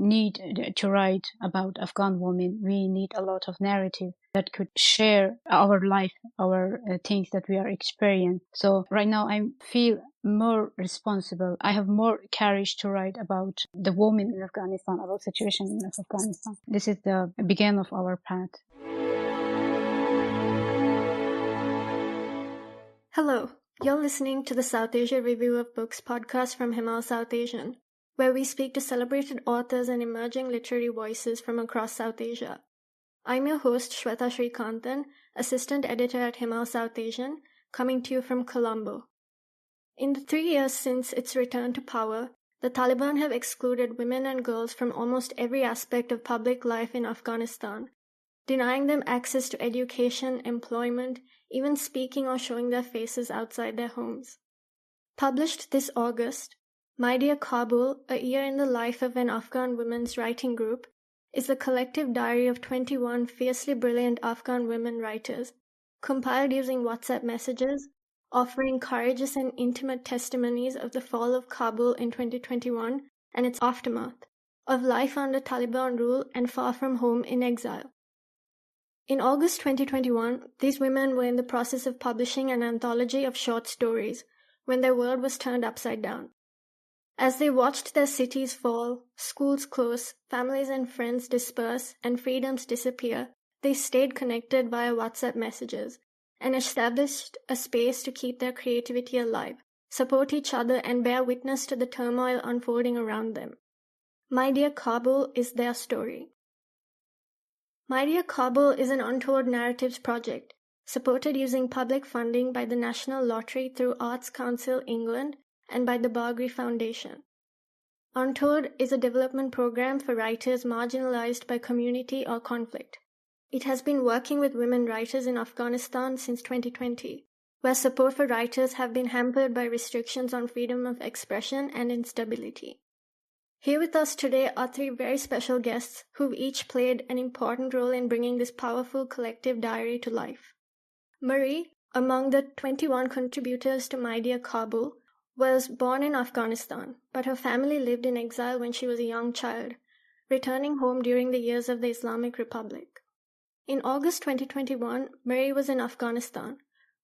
need to write about Afghan women. We need a lot of narrative that could share our life, our things that we are experiencing. So right now I feel more responsible. I have more courage to write about the women in Afghanistan, about the situation in Afghanistan. This is the beginning of our path. Hello, you're listening to the Southasia Review of Books podcast from Himal Southasian, where we speak to celebrated authors and emerging literary voices from across South Asia. I'm your host, Shwetha Srikanthan, assistant editor at Himal Southasian, coming to you from Colombo. In the 3 years since its return to power, the Taliban have excluded women and girls from almost every aspect of public life in Afghanistan, denying them access to education, employment, even speaking or showing their faces outside their homes. Published this August, My Dear Kabul, A Year in the Life of an Afghan Women's Writing Group, is the collective diary of 21 fiercely brilliant Afghan women writers, compiled using WhatsApp messages, offering courageous and intimate testimonies of the fall of Kabul in 2021 and its aftermath, of life under Taliban rule and far from home in exile. In August 2021, these women were in the process of publishing an anthology of short stories when their world was turned upside down. As they watched their cities fall, schools close, families and friends disperse, and freedoms disappear, they stayed connected via WhatsApp messages and established a space to keep their creativity alive, support each other, and bear witness to the turmoil unfolding around them. My Dear Kabul is their story. My Dear Kabul is an Untold Narratives project, supported using public funding by the National Lottery through Arts Council England and by the Bagri Foundation. Untold is a development program for writers marginalised by community or conflict. It has been working with women writers in Afghanistan since 2020, where support for writers have been hampered by restrictions on freedom of expression and instability. Here with us today are 3 very special guests who've each played an important role in bringing this powerful collective diary to life. Marie, among the 21 contributors to My Dear Kabul, was born in Afghanistan, but her family lived in exile when she was a young child, returning home during the years of the Islamic Republic. In August 2021, Marie was in Afghanistan,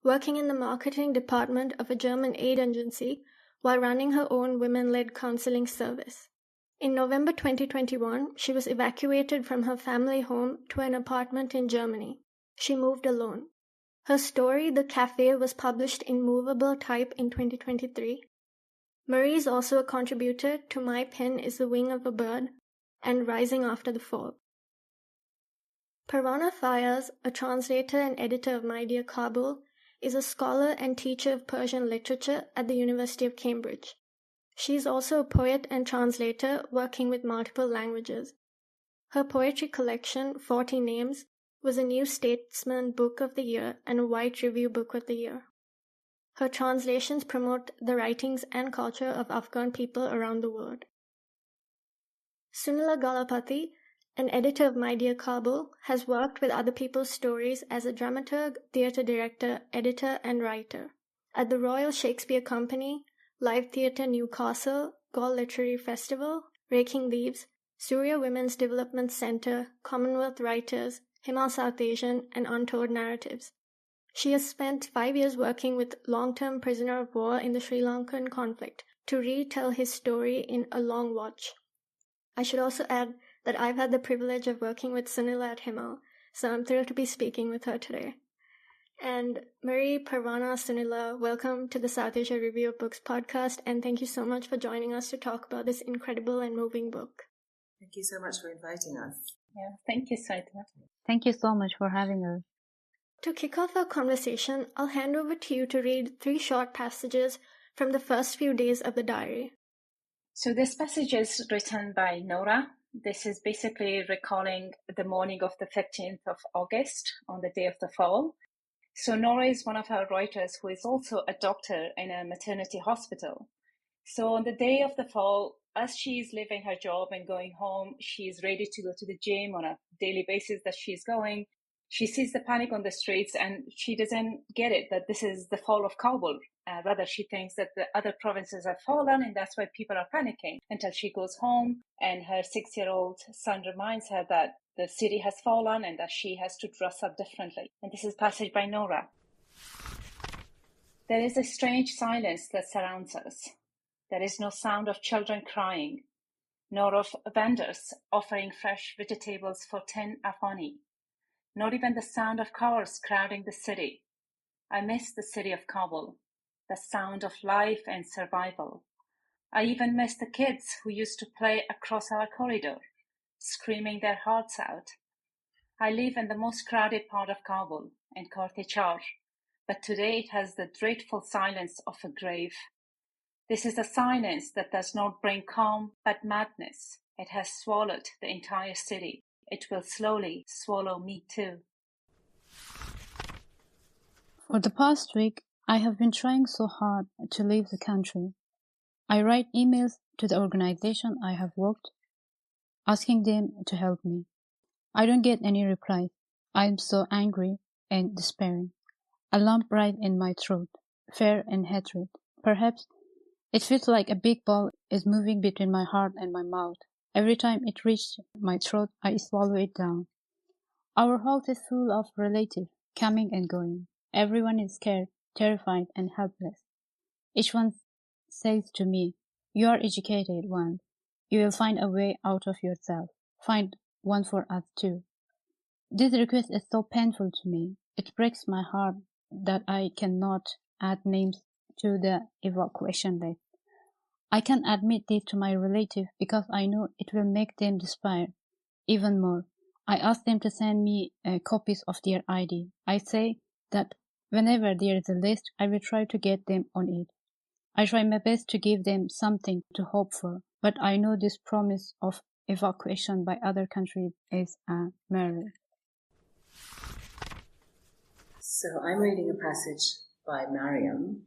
working in the marketing department of a German aid agency while running her own women-led counseling service. In November 2021, she was evacuated from her family home to an apartment in Germany. She moved alone. Her story, The Cafe, was published in movable type in 2023. Marie is also a contributor to My Pen is the Wing of a Bird and Rising After the Fall. Parwana Fayyaz, a translator and editor of My Dear Kabul, is a scholar and teacher of Persian literature at the University of Cambridge. She is also a poet and translator working with multiple languages. Her poetry collection, 40 Names, was a New Statesman Book of the Year and a White Review Book of the Year. Her translations promote the writings and culture of Afghan people around the world. Sunila Galappatti, an editor of My Dear Kabul, has worked with other people's stories as a dramaturg, theatre director, editor, and writer at the Royal Shakespeare Company, Live Theatre Newcastle, Gaul Literary Festival, Raking Leaves, Surya Women's Development Centre, Commonwealth Writers, Himal Southasian, and Untold Narratives. She has spent 5 years working with long-term prisoner of war in the Sri Lankan conflict to retell his story in A Long Watch. I should also add that I've had the privilege of working with Sunila at Himal, so I'm thrilled to be speaking with her today. And Marie, Parwana, Sunila, welcome to the Southasia Review of Books podcast, and thank you so much for joining us to talk about this incredible and moving book. Thank you so much for inviting us. Yeah, thank you, Saita. Thank you so much for having us. To kick off our conversation, I'll hand over to you to read 3 short passages from the first few days of the diary. So this passage is written by Nora. This is basically recalling the morning of the 15th of August on the day of the fall. So Nora is one of our writers who is also a doctor in a maternity hospital. So on the day of the fall, as she is leaving her job and going home, she is ready to go to the gym on a daily basis that she's going. She sees the panic on the streets and she doesn't get it that this is the fall of Kabul Rather, she thinks that the other provinces have fallen and that's why people are panicking, until she goes home and her 6-year-old son reminds her that the city has fallen and that she has to dress up differently. And this is a passage by Nora. There is a strange silence that surrounds us. There is no sound of children crying, nor of vendors offering fresh vegetables for 10 Afghani, not even the sound of cars crowding the city. I miss the city of Kabul, the sound of life and survival. I even miss the kids who used to play across our corridor, screaming their hearts out. I live in the most crowded part of Kabul, in Kartechar, but today it has the dreadful silence of a grave. This is a silence that does not bring calm, but madness. It has swallowed the entire city. It will slowly swallow me too. For the past week, I have been trying so hard to leave the country. I write emails to the organization I have worked, asking them to help me. I don't get any reply. I am so angry and despairing. A lump right in my throat, fear and hatred. Perhaps it feels like a big ball is moving between my heart and my mouth. Every time it reaches my throat, I swallow it down. Our house is full of relatives, coming and going. Everyone is scared, terrified, and helpless. Each one says to me, "You are educated one. You will find a way out of yourself. Find one for us too." This request is so painful to me. It breaks my heart that I cannot add names to the evacuation list. I can admit this to my relative because I know it will make them despair even more. I ask them to send me copies of their ID. I say that whenever there is a list, I will try to get them on it. I try my best to give them something to hope for, but I know this promise of evacuation by other countries is a mirror. So I'm reading a passage by Mariam,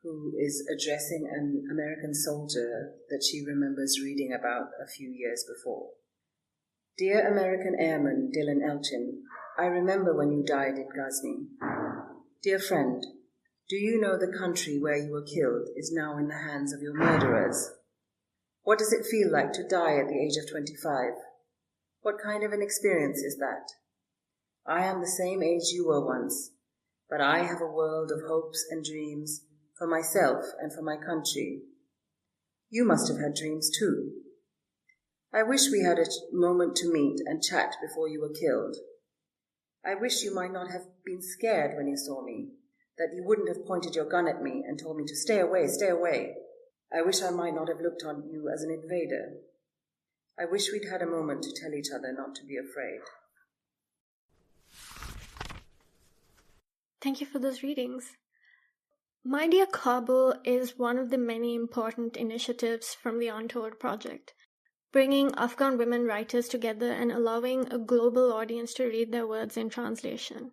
who is addressing an American soldier that she remembers reading about a few years before. Dear American Airman Dylan Elchin, I remember when you died in Ghazni. Dear friend, do you know the country where you were killed is now in the hands of your murderers? What does it feel like to die at the age of 25? What kind of an experience is that? I am the same age you were once, but I have a world of hopes and dreams for myself and for my country. You must have had dreams too. I wish we had a moment to meet and chat before you were killed. I wish you might not have been scared when you saw me, that you wouldn't have pointed your gun at me and told me to stay away, stay away. I wish I might not have looked on you as an invader. I wish we'd had a moment to tell each other not to be afraid. Thank you for those readings. My Dear Kabul is one of the many important initiatives from the Untold project, bringing Afghan women writers together and allowing a global audience to read their words in translation.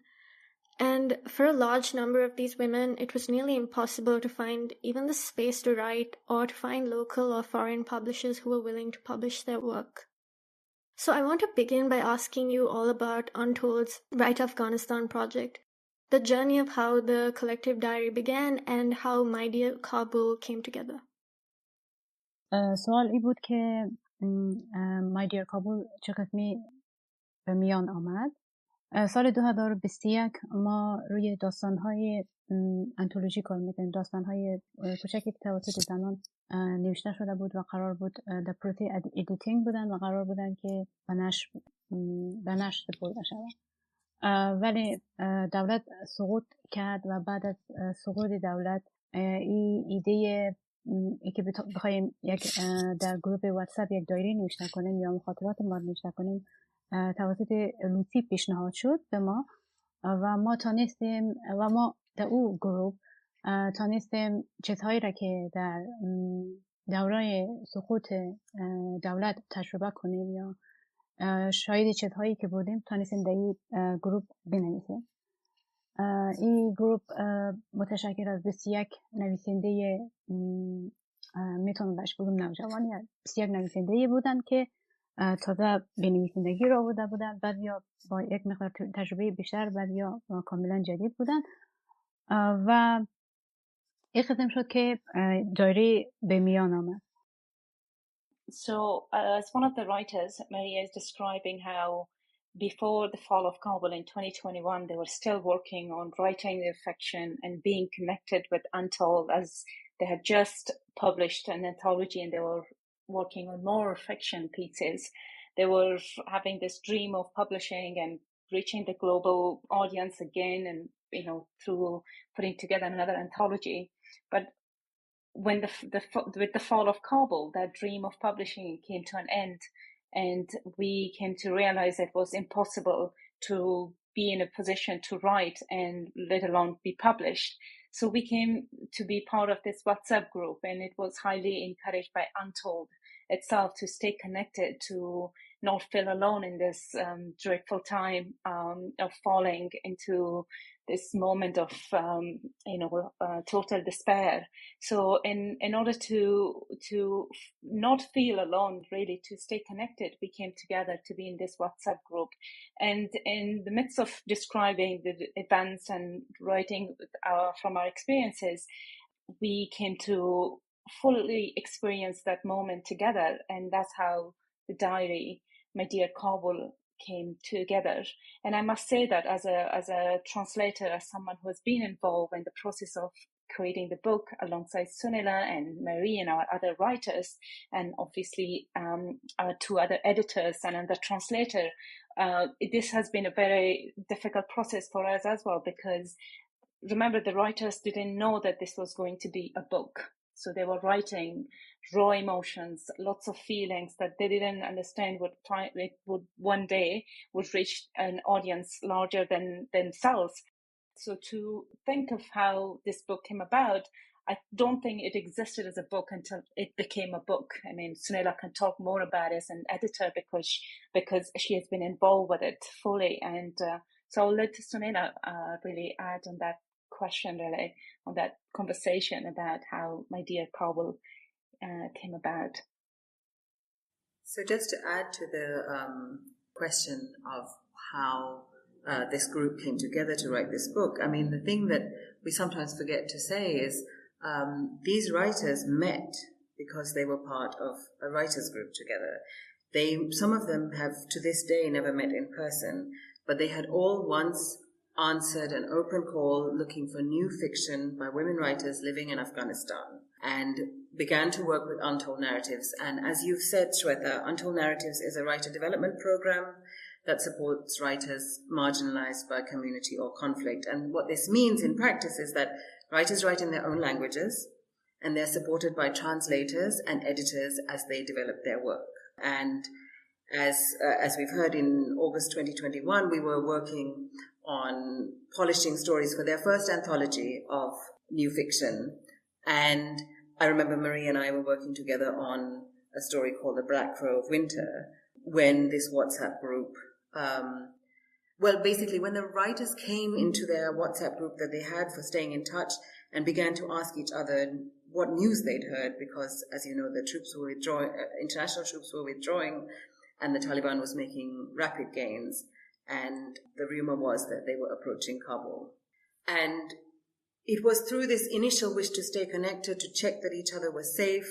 And for a large number of these women, it was nearly impossible to find even the space to write or to find local or foreign publishers who were willing to publish their work. So I want to begin by asking you all about Untold's Write Afghanistan project, the journey of how the collective diary began and how My Dear Kabul came together. سوال ای بود که My Dear Kabul چه قسمی به میان آمد. سال 2021 ما روی داستان‌های انتولوژی کار می‌کنیم. داستان‌های کوچکی که توسط زنان نوشته شده بود و قرار بود در پروسه ادیتینگ بودن و قرار بودن که به نشر سپرده شود. ولی دولت سقوط کرد و بعد از سقوط دولت این ایده که بخوایم یک در گروه واتساپ یک دایره نوشته کنیم یا مخاطرات ما نوشته کنیم توسط لوسی پیشنهاد شد به ما و ما تانستیم و ما در او گروه تانستیم چیزهایی را که در دوران سقوط دولت تجربه کنیم یا شاید چیزهایی که بودیم تانستیم در این گروه بنویسیم. این گروه متشکل از 21 نویسنده میتونم بهش بگم نوجوانی 21 نویسنده بودن که تازه به نویسندگی را آورده بودن، بعضیا با یک مقدار تجربه بیشتر، بعضیا کاملا جدید بودن و این ختم شد که دایره به میان آمد. So, as one of the writers, Maria is describing how before the fall of Kabul in 2021, they were still working on writing their fiction and being connected with Untold, as they had just published an anthology and they were working on more fiction pieces. They were having this dream of publishing and reaching the global audience again, and through putting together another anthology. But when with the fall of Kabul, that dream of publishing came to an end, and we came to realize it was impossible to be in a position to write and let alone be published. So we came to be part of this WhatsApp group, and it was highly encouraged by Untold itself to stay connected, to not feel alone in this dreadful time of falling into this moment of total despair. So in order to not feel alone, really to stay connected, we came together to be in this WhatsApp group. And in the midst of describing the events and writing from our experiences, we came to fully experience that moment together. And that's how the diary, My Dear Kabul, came together. And I must say that as a translator, as someone who has been involved in the process of creating the book alongside Sunila and Marie and our other writers, and obviously our two other editors and another translator, this has been a very difficult process for us as well, because remember, the writers didn't know that this was going to be a book. So they were writing raw emotions, lots of feelings that they didn't understand would one day would reach an audience larger than themselves. So to think of how this book came about, I don't think it existed as a book until it became a book. I mean, Sunila can talk more about it as an editor because she has been involved with it fully. And so I'll let Sunila really add on that question, really, on that conversation about how My Dear Kabul came about. So just to add to the question of how this group came together to write this book, I mean, the thing that we sometimes forget to say is these writers met because they were part of a writers group together. Some of them have to this day never met in person, but they had all once answered an open call looking for new fiction by women writers living in Afghanistan, and began to work with Untold Narratives. And as you've said, Shwetha, Untold Narratives is a writer development program that supports writers marginalized by community or conflict. And what this means in practice is that writers write in their own languages, and they're supported by translators and editors as they develop their work. And as we've heard, in August 2021, we were working on polishing stories for their first anthology of new fiction. And I remember Marie and I were working together on a story called The Black Crow of Winter, when this WhatsApp group, basically when the writers came into their WhatsApp group that they had for staying in touch and began to ask each other what news they'd heard, because, as you know, the troops were withdrawing, international troops were withdrawing, and the Taliban was making rapid gains, and the rumor was that they were approaching Kabul. And it was through this initial wish to stay connected, to check that each other was safe,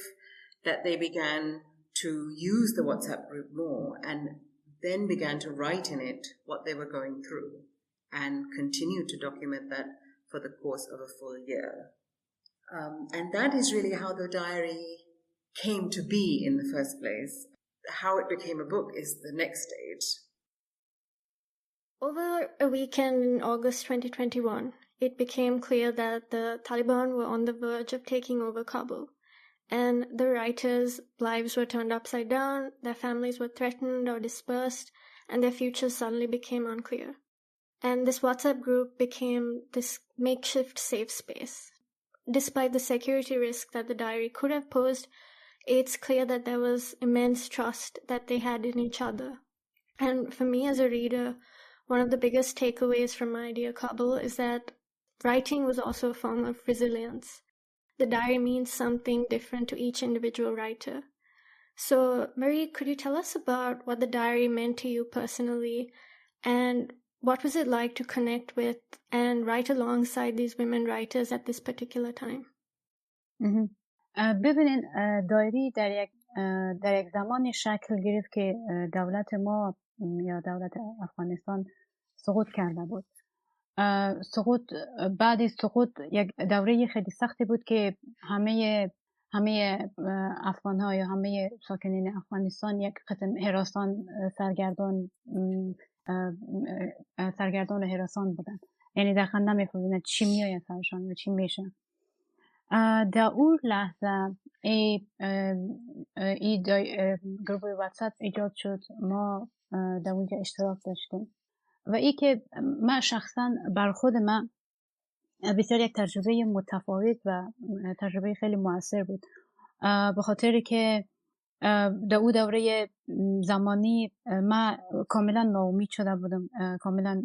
that they began to use the WhatsApp group more, and then began to write in it what they were going through, and continued to document that for the course of a full year. And that is really how the diary came to be in the first place. How it became a book is the next stage. Over a weekend in August 2021, it became clear that the Taliban were on the verge of taking over Kabul, and the writers' lives were turned upside down, their families were threatened or dispersed, and their futures suddenly became unclear. And this WhatsApp group became this makeshift safe space. Despite the security risk that the diary could have posed, it's clear that there was immense trust that they had in each other. And for me as a reader, one of the biggest takeaways from My Dear Kabul is that writing was also a form of resilience. The diary means something different to each individual writer. So, Marie, could you tell us about what the diary meant to you personally, and what was it like to connect with and write alongside these women writers at this particular time? ببینین دایری در یک زمانی شکل گرفت که دولت ما یا دولت افغانستان سقوط کرده بود. بعد از سقوط یک دوره خیلی سختی بود که همه افغان ها یا همه ساکنین افغانستان یک قسم هراسان سرگردان و هراسان بودن. یعنی دقیقا نمی‌فهمیدن چی میآید سرشان و چی میشه. در اون لحظه گروه واتساپ ایجاد شد. ما در اونجا اشتراک داشتیم و ای که من شخصا بر خود من بسیار یک تجربه متفاوت و تجربه خیلی موثر بود، به خاطر که در اون دوره زمانی من کاملا ناامید شده بودم، کاملا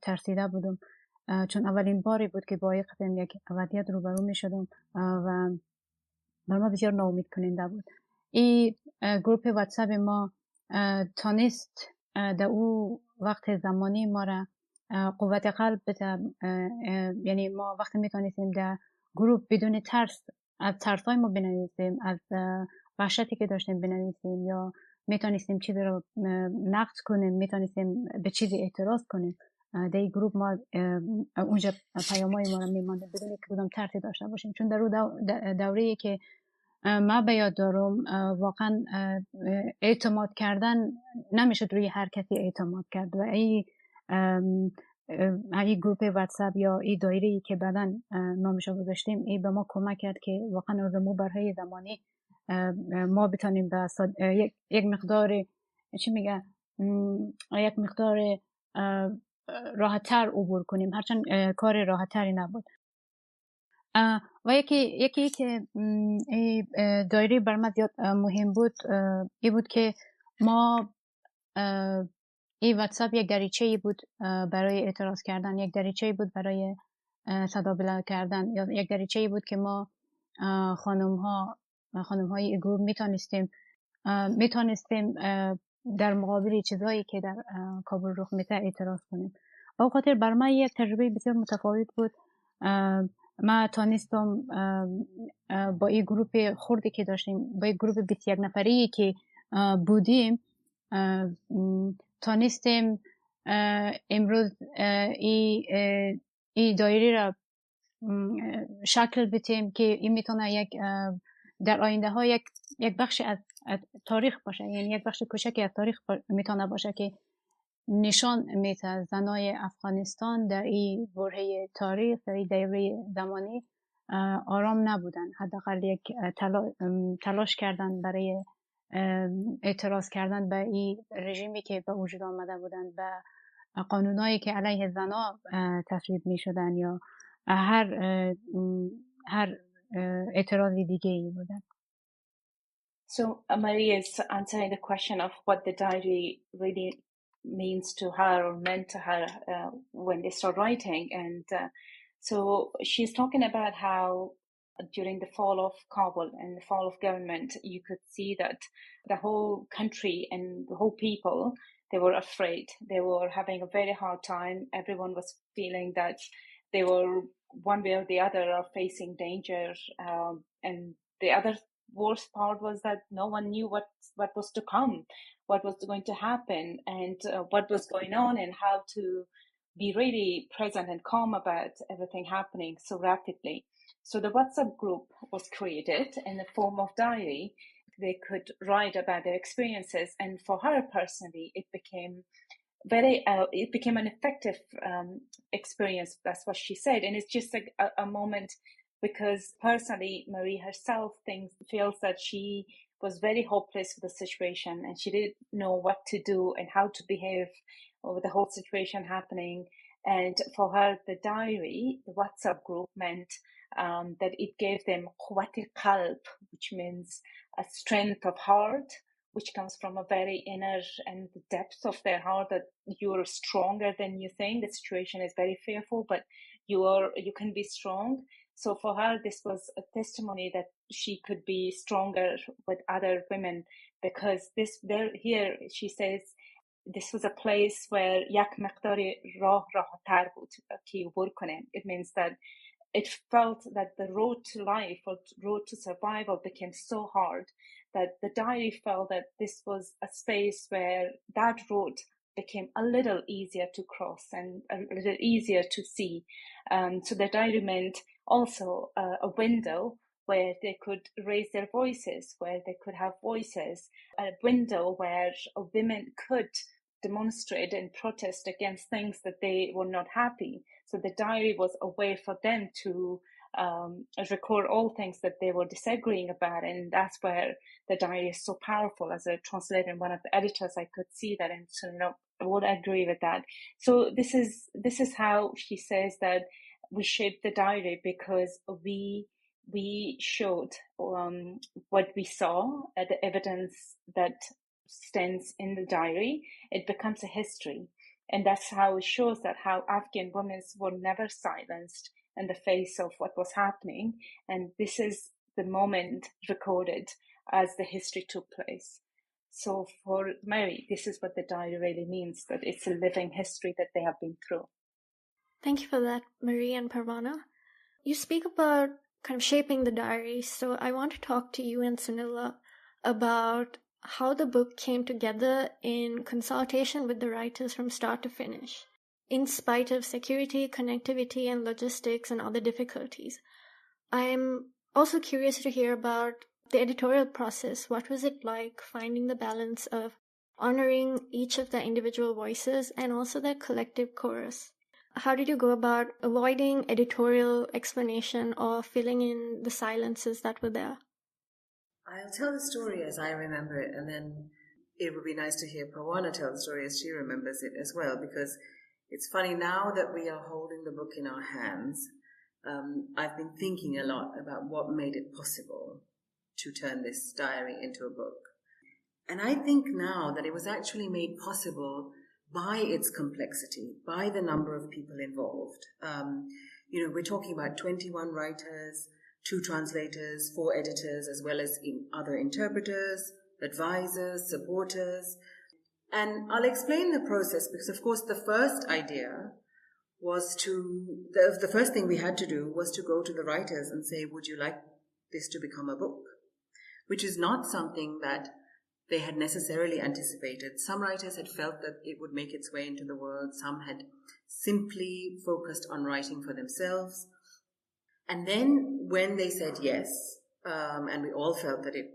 ترسیده بودم، چون اولین باری بود که با یک وضعیت روبرو می شدم و بر ما بسیار ناامید کننده بود. این گروپ واتساپ ما تانست در او وقت زمانی ما را قوت قلب بده. یعنی ما وقتی می تانستیم در گروپ بدون ترس از ترسای ما بنویسیم، از وحشتی که داشتیم بنویسیم، یا می تانستیم چیزی رو نقد کنیم، می تانستیم به چیزی اعتراض کنیم. در این گروپ ما اونجا پیامای ما رو میمانده بدون که کدام ترسی داشته باشیم، چون در دوره‌ای که من به یاد دارم واقعا اعتماد کردن نمیشه روی هر کسی اعتماد کرد و این گروپ واتساپ یا این دایره‌ای که بعداً نامش رو گذاشتیم این به ما کمک کرد که واقعا از ما برای زمانی ما بتونیم به یک مقدار یک مقدار راحت‌تر عبور کنیم، هرچند کار راحت‌تری نبود. و یکی که دایره بر من زیاد مهم بود این بود که ما این واتساپ یک دریچه‌ای بود برای اعتراض کردن، یک دریچه‌ای بود برای صدا بلند کردن، یا یک دریچه‌ای بود که ما خانم‌های گروپ میتونستیم در مقابل چیزهایی که در کابل رخ میده اعتراض کنیم. با خاطر بر من یک تجربه بسیار متفاوت بود. ما تانستم با این گروپ خوردی که داشتیم، با این گروپ 21 نفری که بودیم، تانستیم امروز این دایره را شکل بدیم که این میتونه در آینده ها یک بخش از تاریخ باشه، یعنی یک بخش کوچکی از تاریخ میتونه باشه که نشان میده زنای افغانستان در این برهه تاریخ، در این دوره زمانی آرام نبودن، حداقل یک تلاش کردن برای اعتراض کردن به این رژیمی که به وجود آمده بودن، به قانونایی که علیه زنا تصویب می شدن، یا هر اعتراض دیگه ای بودن. So Maria is answering the question of what the diary really means to her or meant to her when they start writing, and so she's talking about how during the fall of Kabul and the fall of government, you could see that the whole country and the whole people, they were afraid. They were having a very hard time. Everyone was feeling that they were one way or the other are facing danger, and the other worst part was that no one knew what was to come, what was going to happen, and what was going on, and how to be really present and calm about everything happening so rapidly. So the WhatsApp group was created in the form of diary. They could write about their experiences, and for her personally, it became an effective experience. That's what she said, and it's just a moment, because personally Marie herself feels that she was very hopeless with the situation, and she didn't know what to do and how to behave with the whole situation happening. And for her, the diary, the WhatsApp group, meant that it gave them quwwat qalb, which means a strength of heart, which comes from a very inner and the depth of their heart, that you are stronger than you think. The situation is very fearful, but you can be strong. So for her, this was a testimony that she could be stronger with other women, because here she says this was a place where yak maqdari rah rahatar bud ki ubur kone. It means that it felt that the road to life or road to survival became so hard that the diary felt that this was a space where that road became a little easier to cross and a little easier to see. So the diary meant also a window where they could raise their voices, where they could have voices, a window where women could demonstrate and protest against things that they were not happy. So the diary was a way for them to record all things that they were disagreeing about, and that's where the diary is so powerful. As a translator and one of the editors, I could see that, and so I would agree with that. So this is how she says that we shaped the diary because we showed what we saw, the evidence that stands in the diary. It becomes a history, and that's how it shows that how Afghan women were never silenced in the face of what was happening, and this is the moment recorded as the history took place. So for Mary, this is what the diary really means, that it's a living history that they have been through. Thank you for that, Marie and Parwana. You speak about kind of shaping the diary, so I want to talk to you and Sunila about how the book came together in consultation with the writers from start to finish, in spite of security, connectivity, and logistics and other difficulties. I'm also curious to hear about the editorial process. What was it like finding the balance of honoring each of the individual voices and also their collective chorus? How did you go about avoiding editorial explanation or filling in the silences that were there? I'll tell the story as I remember it, and then it would be nice to hear Parwana tell the story as she remembers it as well, because it's funny now that we are holding the book in our hands. I've been thinking a lot about what made it possible to turn this diary into a book. And I think now that it was actually made possible by its complexity, by the number of people involved. We're talking about 21 writers, 2 translators, 4 editors, as well as other interpreters, advisors, supporters. And I'll explain the process because, of course, the first idea was the first thing we had to do was to go to the writers and say, would you like this to become a book? Which is not something that they had necessarily anticipated. Some writers had felt that it would make its way into the world. Some had simply focused on writing for themselves. And then when they said yes, and we all felt that it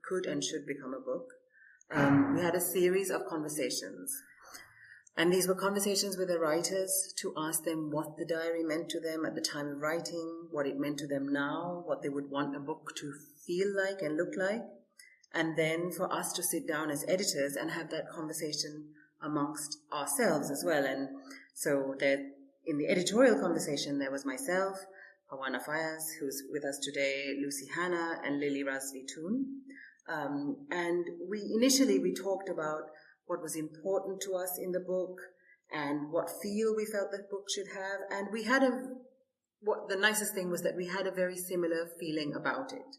could and should become a book, we had a series of conversations. And these were conversations with the writers to ask them what the diary meant to them at the time of writing, what it meant to them now, what they would want a book to feel like and look like. And then for us to sit down as editors and have that conversation amongst ourselves as well. And so in the editorial conversation, there was myself, Parwana Fayyaz, who's with us today, Lucy Hanna, and Lily Razvi Toon. And we talked about what was important to us in the book and what feel we felt the book should have. And we had the nicest thing was that we had a very similar feeling about it.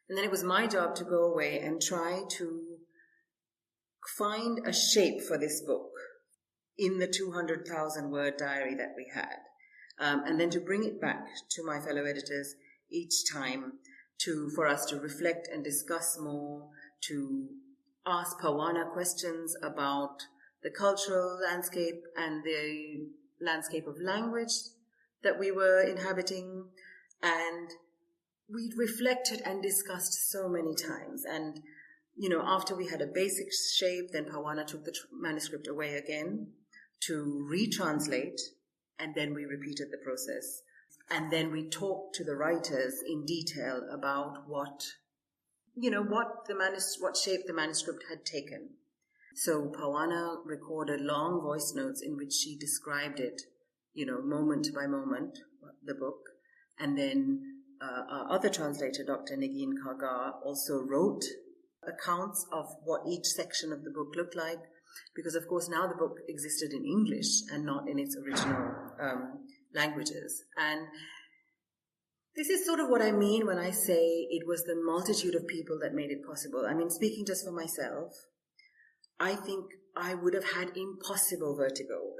And then it was my job to go away and try to find a shape for this book in the 200,000 word diary that we had. And then to bring it back to my fellow editors each time for us to reflect and discuss more, to ask Parwana questions about the cultural landscape and the landscape of language that we were inhabiting. And we reflected and discussed so many times. And, after we had a basic shape, then Parwana took the manuscript away again to retranslate, and then we repeated the process. And then we talked to the writers in detail about what shape the manuscript had taken. So Parwana recorded long voice notes in which she described it, moment by moment, the book. And then our other translator, Dr. Negin Kargar, also wrote accounts of what each section of the book looked like, because of course now the book existed in English and not in its original languages. And this is sort of what I mean when I say it was the multitude of people that made it possible. I mean, speaking just for myself, I think I would have had impossible vertigo,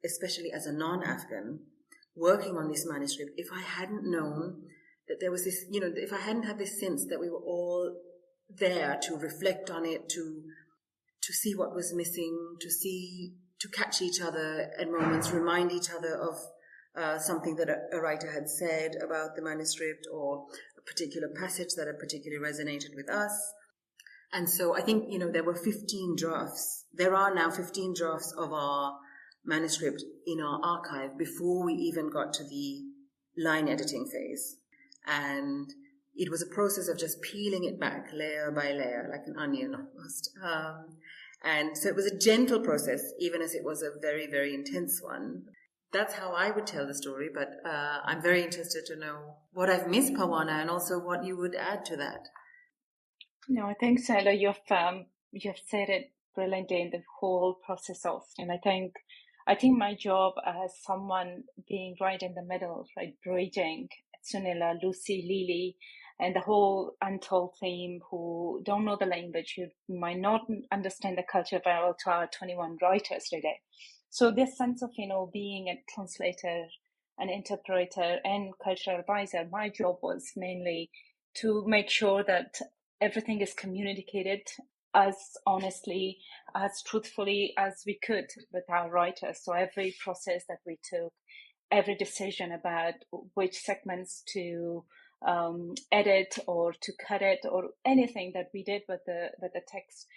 especially as a non-Afghan, working on this manuscript if I hadn't known that there was this, if I hadn't had this sense that we were all there to reflect on it, to see what was missing, to catch each other at moments, remind each other of something that a writer had said about the manuscript or a particular passage that had particularly resonated with us. And so I think, there were 15 drafts. There are now 15 drafts of our manuscript in our archive before we even got to the line editing phase. And it was a process of just peeling it back layer by layer, like an onion almost. And so it was a gentle process, even as it was a very, very intense one. That's how I would tell the story, but I'm very interested to know what I've missed, Parwana, and also what you would add to that. No, I think, Sunila, you've said it brilliantly in the whole process of, and I think my job as someone being right in the middle, right, bridging Sunila, Lucy, Lily, and the whole Untold team who don't know the language, who might not understand the culture, but also our 21 writers today. So this sense of, being a translator, an interpreter, and cultural advisor, my job was mainly to make sure that everything is communicated as honestly, as truthfully as we could with our writers. So every process that we took, every decision about which segments to edit or to cut it, or anything that we did with the text,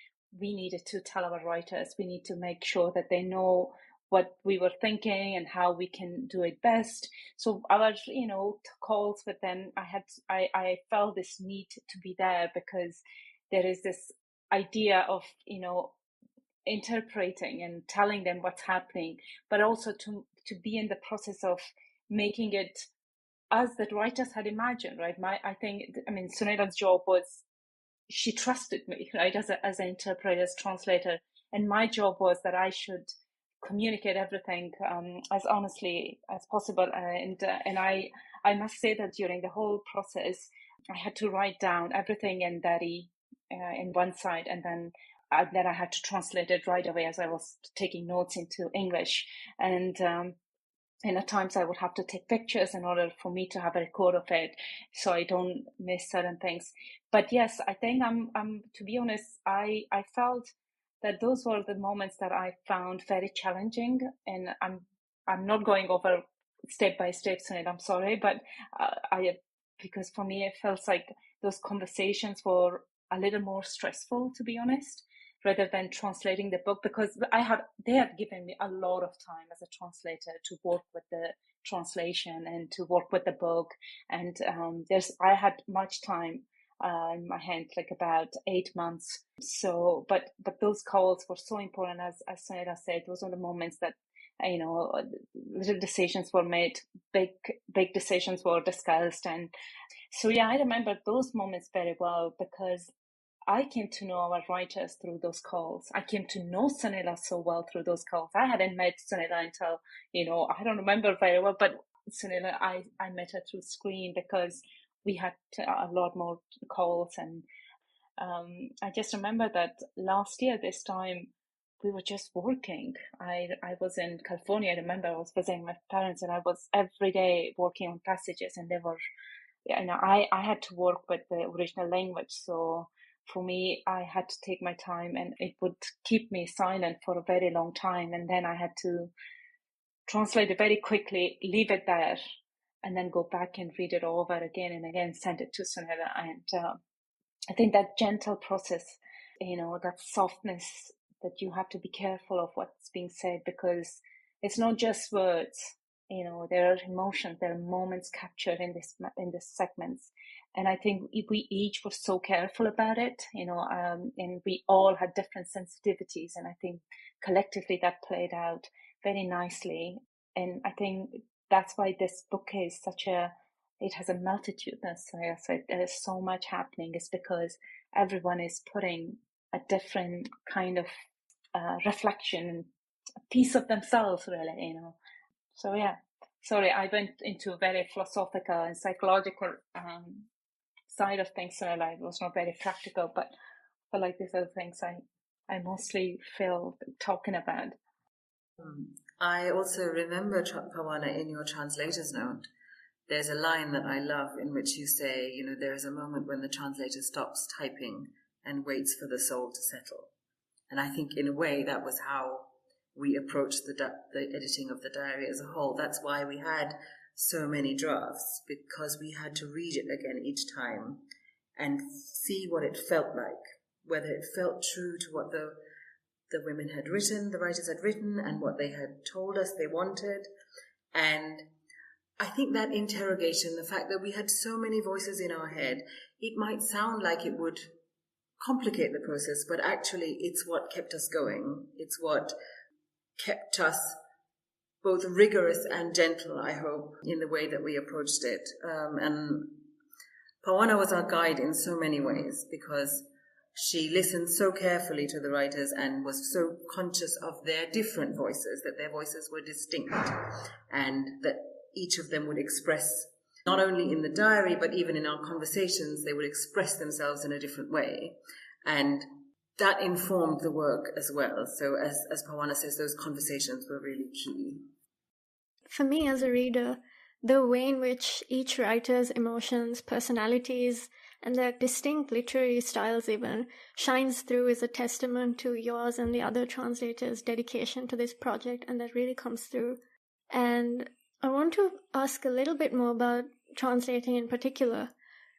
we needed to tell our writers. We need to make sure that they know what we were thinking and how we can do it best. So our, calls with them, I felt this need to be there because there is this idea of, interpreting and telling them what's happening, but also to be in the process of making it as the writers had imagined, right? Sunila's job was, she trusted me, right, as an interpreter, as translator, and my job was that I should communicate everything as honestly as possible. And I must say that during the whole process, I had to write down everything in Dari in one side, and then I had to translate it right away as I was taking notes into English. And at times I would have to take pictures in order for me to have a record of it, so I don't miss certain things. But yes, I think I'm to be honest, I felt that those were the moments that I found very challenging, and I'm not going over step by step, Sunil, I'm sorry, but because for me it felt like those conversations were a little more stressful, to be honest, rather than translating the book, because they had given me a lot of time as a translator to work with the translation and to work with the book. And I had much time in my hand, like about 8 months. So, but those calls were so important, as Sunila said. Those are the moments that, little decisions were made, big decisions were discussed. And so, yeah, I remember those moments very well because I came to know our writers through those calls. I came to know Sunila so well through those calls. I hadn't met Sunila until, I don't remember very well, but Sunila, I met her through screen because we had a lot more calls. And I just remember that last year, this time, we were just working. I was in California. I remember I was visiting my parents, and I was every day working on passages, and they were, I had to work with the original language. So for me, I had to take my time, and it would keep me silent for a very long time. And then I had to translate it very quickly, leave it there, and then go back and read it over again and again, send it to Sunila. And I think that gentle process, that softness, that you have to be careful of what's being said, because it's not just words. There are emotions, there are moments captured in this segments. And I think we each were so careful about it, and we all had different sensitivities. And I think collectively that played out very nicely. And I think that's why this book is it has a multitudinous, there's so much happening, is because everyone is putting a different kind of reflection, a piece of themselves, really, So yeah, sorry, I went into a very philosophical and psychological side of things, so it was not very practical, but like these are the things I mostly feel talking about. I also remember, Parwana, in your translator's note, there's a line that I love in which you say, there is a moment when the translator stops typing and waits for the soul to settle. And I think in a way that was how we approached the editing of the diary as a whole. That's why we had so many drafts, because we had to read it again each time and see what it felt like, whether it felt true to what the women had written, the writers had written, and what they had told us they wanted. And I think that interrogation, the fact that we had so many voices in our head, it might sound like it would complicate the process, but actually it's what kept us going. It's what kept us both rigorous and gentle, I hope, in the way that we approached it. And Parwana was our guide in so many ways, because she listened so carefully to the writers and was so conscious of their different voices, that their voices were distinct, and that each of them would express, not only in the diary, but even in our conversations, they would express themselves in a different way. And that informed the work as well. So as Parwana says, those conversations were really key. For me as a reader, the way in which each writer's emotions, personalities, and their distinct literary styles even shines through is a testament to yours and the other translators' dedication to this project, and that really comes through. And I want to ask a little bit more about translating in particular.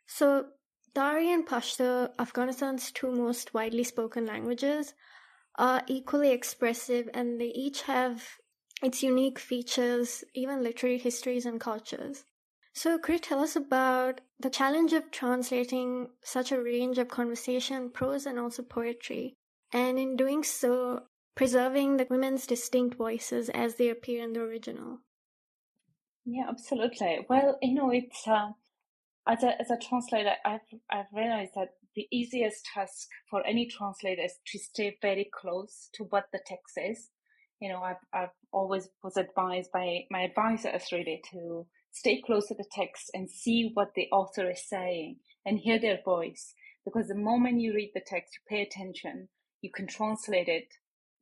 So, Dari and Pashto, Afghanistan's two most widely spoken languages, are equally expressive, and they each have its unique features, even literary histories and cultures. So could you tell us about the challenge of translating such a range of conversation, prose, and also poetry, and in doing so, preserving the women's distinct voices as they appear in the original? Yeah, absolutely. Well, it's as a translator, I've realized that the easiest task for any translator is to stay very close to what the text is. I've always was advised by my advisors really to stay close to the text and see what the author is saying and hear their voice. Because the moment you read the text, you pay attention, you can translate it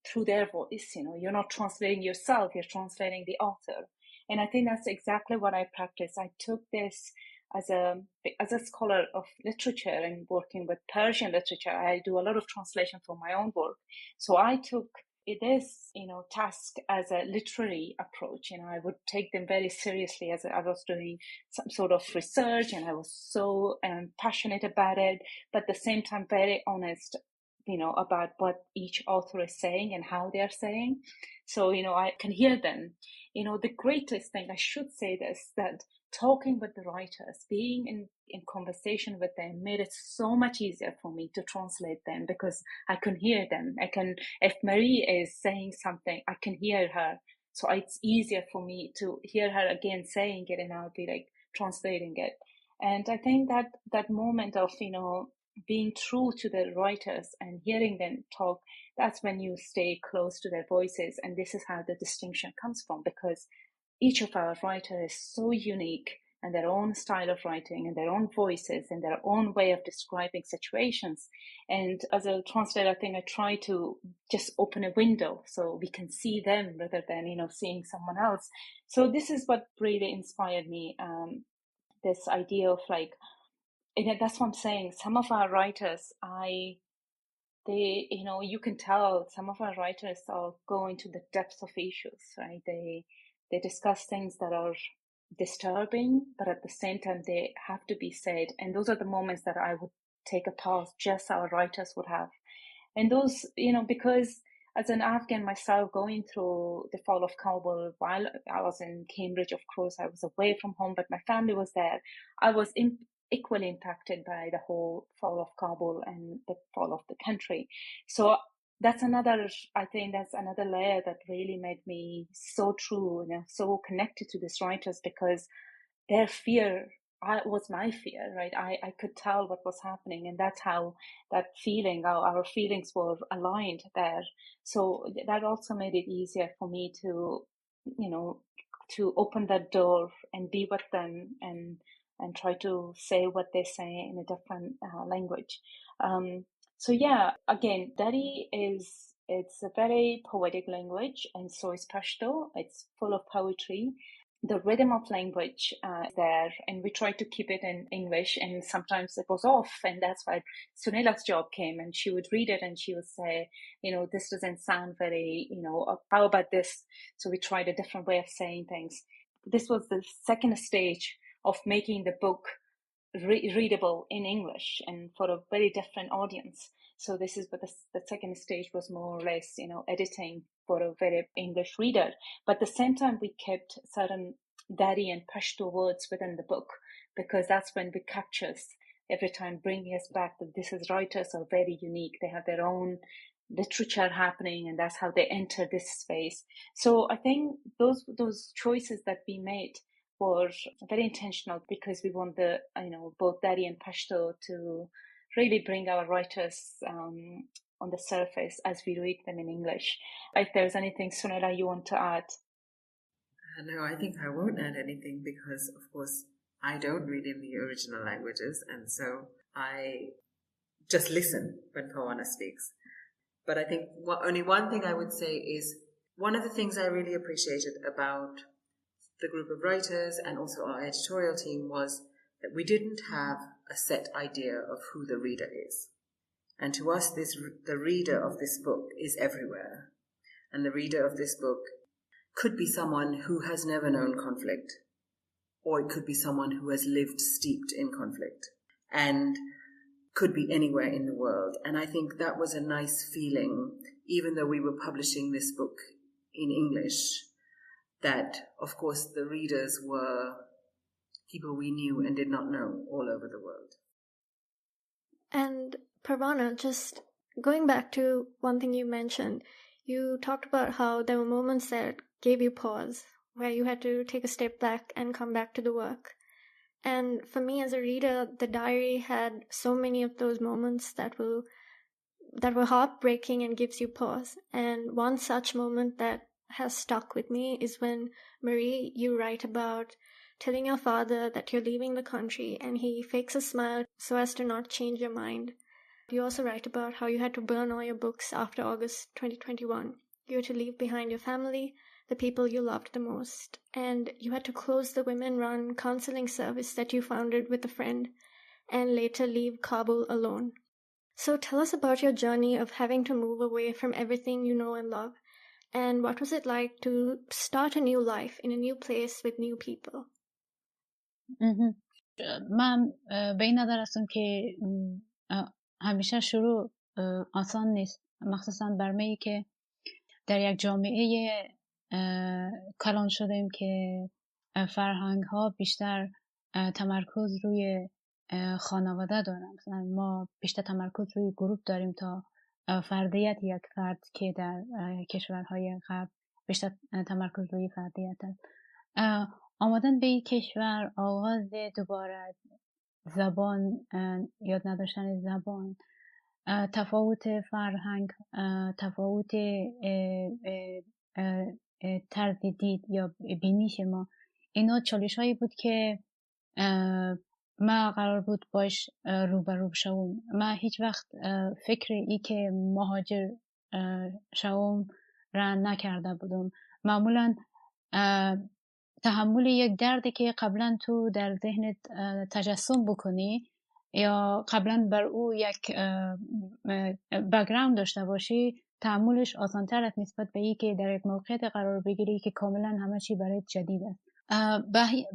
through their voice. You're not translating yourself, you're translating the author. And I think that's exactly what I practice. I took this as a scholar of literature and working with Persian literature. I do a lot of translation for my own work. So I took this, task as a literary approach. I would take them very seriously as I was doing some sort of research, and I was so passionate about it, but at the same time very honest, about what each author is saying and how they're saying. So, I can hear them. The greatest thing, I should say this, that talking with the writers, being in conversation with them made it so much easier for me to translate them, because I can hear them. If Marie is saying something, I can hear her. So it's easier for me to hear her again saying it, and I'll be like translating it. And I think that moment of, being true to the writers and hearing them talk, that's when you stay close to their voices. And this is how the distinction comes from, because each of our writers is so unique, and their own style of writing and their own voices and their own way of describing situations. And as a translator, I think I try to just open a window so we can see them rather than, seeing someone else. So this is what really inspired me, this idea of that's what I'm saying. Some of our writers, you can tell some of our writers are going to the depths of issues, right? They discuss things that are disturbing, but at the same time they have to be said. And those are the moments that I would take a pause, just our writers would have. And those, because as an Afghan myself, going through the fall of Kabul, while I was in Cambridge, of course, I was away from home, but my family was there. I was equally impacted by the whole fall of Kabul and the fall of the country. So that's another layer that really made me so true, so connected to these writers, because their fear was my fear, right? I could tell what was happening, and that's how that feeling, our feelings were aligned there. So that also made it easier for me to, to open that door and be with them and try to say what they say in a different language. So yeah, again, Dari is It's a very poetic language, and so is Pashto. It's full of poetry. The rhythm of language there, and we try to keep it in English, and sometimes it was off, and that's why Sunila's job came, and she would read it and she would say, this doesn't sound very, how about this? So we tried a different way of saying things. This was the second stage of making the book readable in English and for a very different audience. So this is what the second stage was, more or less, editing for a very English reader. But at the same time, we kept certain Dari and Pashto words within the book, because that's when we captures every time, bringing us back that this is writers are very unique. They have their own literature happening, and that's how they enter this space. So I think those choices that we made were very intentional, because we want the both Dari and Pashto to really bring our writers on the surface as we read them in English. If there's anything, Sunila, you want to add? No, I think I won't add anything, because of course I don't read in the original languages, and so I just listen when Parwana speaks. But I think only one thing I would say is, one of the things I really appreciated about the group of writers and also our editorial team was that we didn't have a set idea of who the reader is. And to us, the reader of this book is everywhere. And the reader of this book could be someone who has never known conflict, or it could be someone who has lived steeped in conflict, and could be anywhere in the world. And I think that was a nice feeling, even though we were publishing this book in English, that, of course, the readers were people we knew and did not know all over the world. And Parwana, just going back to one thing you mentioned, you talked about how there were moments that gave you pause, where you had to take a step back and come back to the work. And for me as a reader, the diary had so many of those moments that were heartbreaking and gives you pause. And one such moment that has stuck with me is when, Marie, you write about telling your father that you're leaving the country, and he fakes a smile so as to not change your mind. You also write about how you had to burn all your books after August 2021. You had to leave behind your family, the people you loved the most, and you had to close the women-run counseling service that you founded with a friend, and later leave Kabul alone. So tell us about your journey of having to move away from everything you know and love, and what was it like to start a new life in a new place with new people? من به این نظر هستم که همیشه شروع آسان نیست، مخصوصا برمی که در یک جامعه کلان شدیم که فرهنگ ها بیشتر تمرکز روی خانواده دارن. مثلا ما بیشتر تمرکز روی گروه داریم تا فردیت یک فرد، که در کشورهای غرب بیشتر تمرکز روی فردیت است. آمدن به این کشور، آغاز دوباره زبان، یاد نداشتن زبان، تفاوت فرهنگ، تفاوت طرز دید یا بینیش ما، اینا چالش هایی بود که ما قرار بود باش روبرو شوم. ما هیچ وقت فکر ای که مهاجر شوم را نکرده بودم. معمولا تحمل یک دردی که قبلا تو در ذهنت تجسم بکنی یا قبلا بر او یک بک‌گراند داشته باشی، تحملش آسان‌تر است نسبت به این که در یک موقعیت قرار بگیری که کاملا همه چی برای جدید است.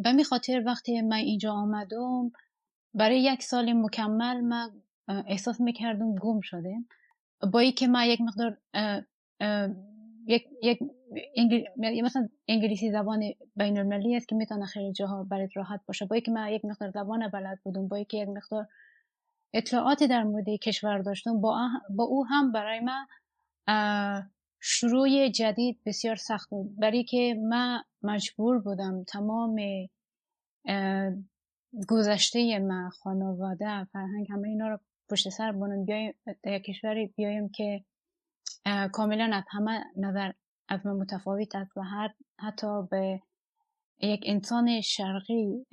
به می خاطر وقتی من اینجا آمدم، برای یک سال مکمل من احساس میکردم گم شده. با این که من یک مقدار مثلا انگلیسی زبان بین المللی است که میتونه خیلی جاها برات راحت باشه، با اینکه من یک مقدار زبان بلد بودم، با اینکه یک مقدار اطلاعات در مورد کشور داشتم، با او هم برای من شروع جدید بسیار سخت بود، برای که من مجبور بودم تمام گذشته من، خانواده، فرهنگ، همه اینا رو پشت سر بونم، بیایم در کشوری بیایم که کاملا از همه نظر از من متفاوت است و حتی به یک انسان شرقی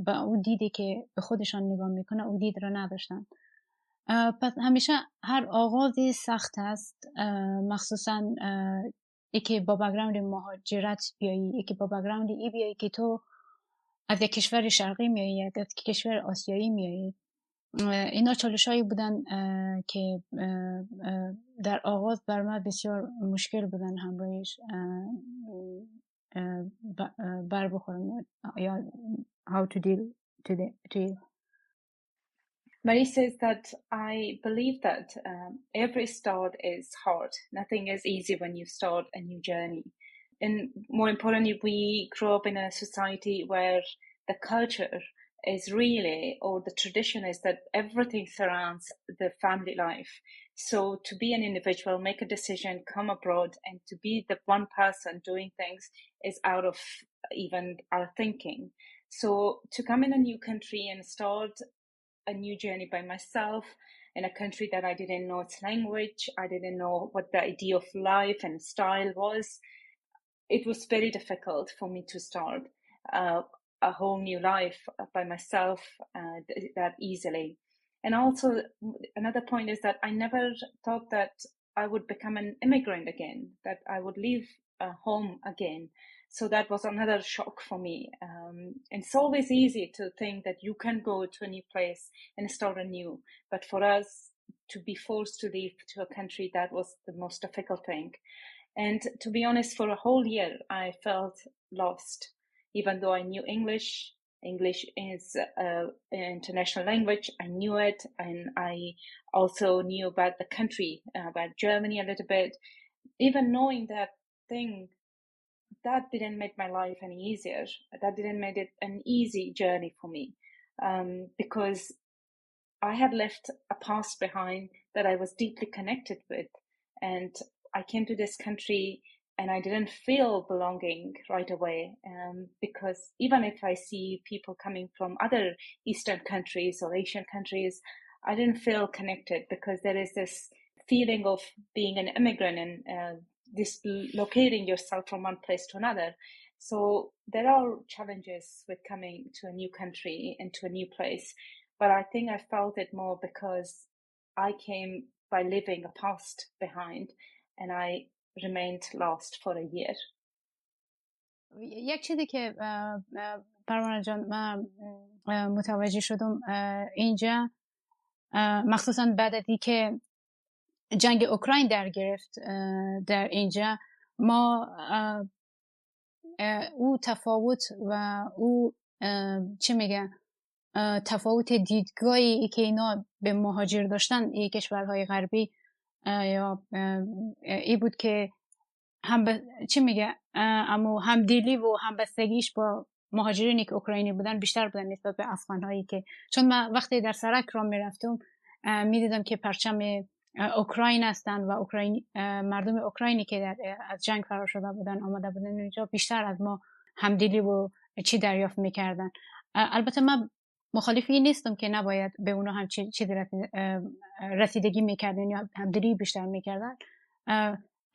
با اون دیدی که به خودشان نگاه میکنه اون دید را نداشتن. پس همیشه هر آغازی سخت است، مخصوصا یکی با بک‌گراند مهاجرت بیایی، یکی با بک‌گراند ای بیایی که تو از یک کشور شرقی میایی یا از کشور آسیایی میایی. اینا چالش‌هایی بودن که در آغاز بر من بسیار مشکل بودن همراهش بر بخورم یا how to deal to it. Marie says that I believe that every start is hard. Nothing is easy when you start a new journey. And more importantly, we grow up in a society where the culture is really, or the tradition is that everything surrounds the family life. So to be an individual, make a decision, come abroad, and to be the one person doing things is out of even our thinking. So to come in a new country and start a new journey by myself in a country that I didn't know its language, I didn't know what the idea of life and style was. It was very difficult for me to start a whole new life by myself that easily. And also another point is that I never thought that I would become an immigrant again, that I would leave home again. So that was another shock for me. And it's always easy to think that you can go to a new place and start anew. But for us to be forced to leave to a country, that was the most difficult thing. And to be honest, for a whole year, I felt lost, even though I knew English. English is an international language. I knew it. And I also knew about the country, about Germany a little bit. Even knowing that thing, that didn't make my life any easier. That didn't make it an easy journey for me, because I had left a past behind that I was deeply connected with. And I came to this country and I didn't feel belonging right away, because even if I see people coming from other Eastern countries or Asian countries, I didn't feel connected, because there is this feeling of being an immigrant and dislocating yourself from one place to another. So there are challenges with coming to a new country and to a new place. But I think I felt it more because I came by leaving a past behind, and I remained lost for a year. یک چیزی که پروانه جان من متوجه شدم اینجا، مخصوصا بعد از اینکه جنگ اوکراین در گرفت در اینجا، ما او تفاوت و او چی میگه تفاوت دیدگاهی که اینا به مهاجر داشتن این کشورهای غربی یا ای بود که چی میگه اما همدلی و همبستگیش با مهاجرینی که اوکراینی بودن بیشتر بودن نسبت به افغانهایی که، چون من وقتی در سرک را میرفتم میدیدم که پرچم اوکراین هستن و مردم اوکراینی که از جنگ فرار شده بودن آمده بودن اینجا بیشتر از ما همدلی و چی دریافت میکردن. البته من مخالف این نیستم که نباید به اونا هم چیزی رسیدگی میکردن یا همدلی بیشتر میکردن.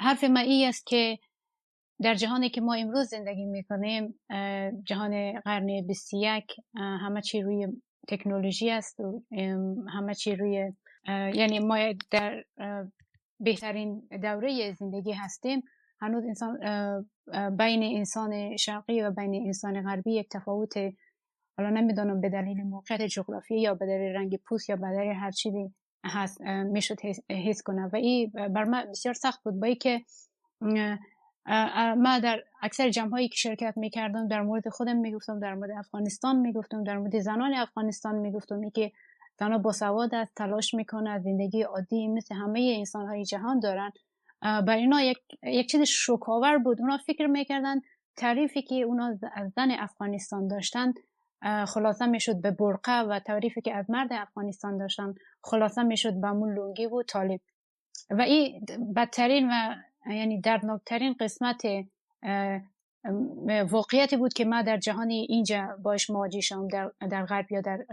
حرف من این است که در جهانی که ما امروز زندگی میکنیم، جهان قرن 21، همه چی روی تکنولوژی است و همه چی روی، یعنی ما در بهترین دوره زندگی هستیم. هنوز انسان بین انسان شرقی و بین انسان غربی یک تفاوت، حالا نمیدونم به دلیل موقعیت جغرافیایی یا به دلیل رنگ پوست یا به دلیل هر چیزی هست میشد حس کنم و این بر من بسیار سخت بود. با اینکه من در اکثر جمع‌هایی که شرکت میکردم در مورد خودم میگفتم، در مورد افغانستان میگفتم، در مورد زنان افغانستان میگفتم که زنها باسواد است، تلاش میکنه، زندگی عادی مثل همه انسان‌های جهان دارن. برای اینا یک چیز شوک‌آور بود. اونا فکر میکردن تعریفی که اونا از زن افغانستان داشتن خلاصه میشد به برقه و تعریفی که از مرد افغانستان داشتن خلاصه میشد به همون لنگی و طالب. و این بدترین و یعنی دردناکترین قسمت واقعیتی بود که من در جهانی اینجا باش مواجه شدم، در غرب یا در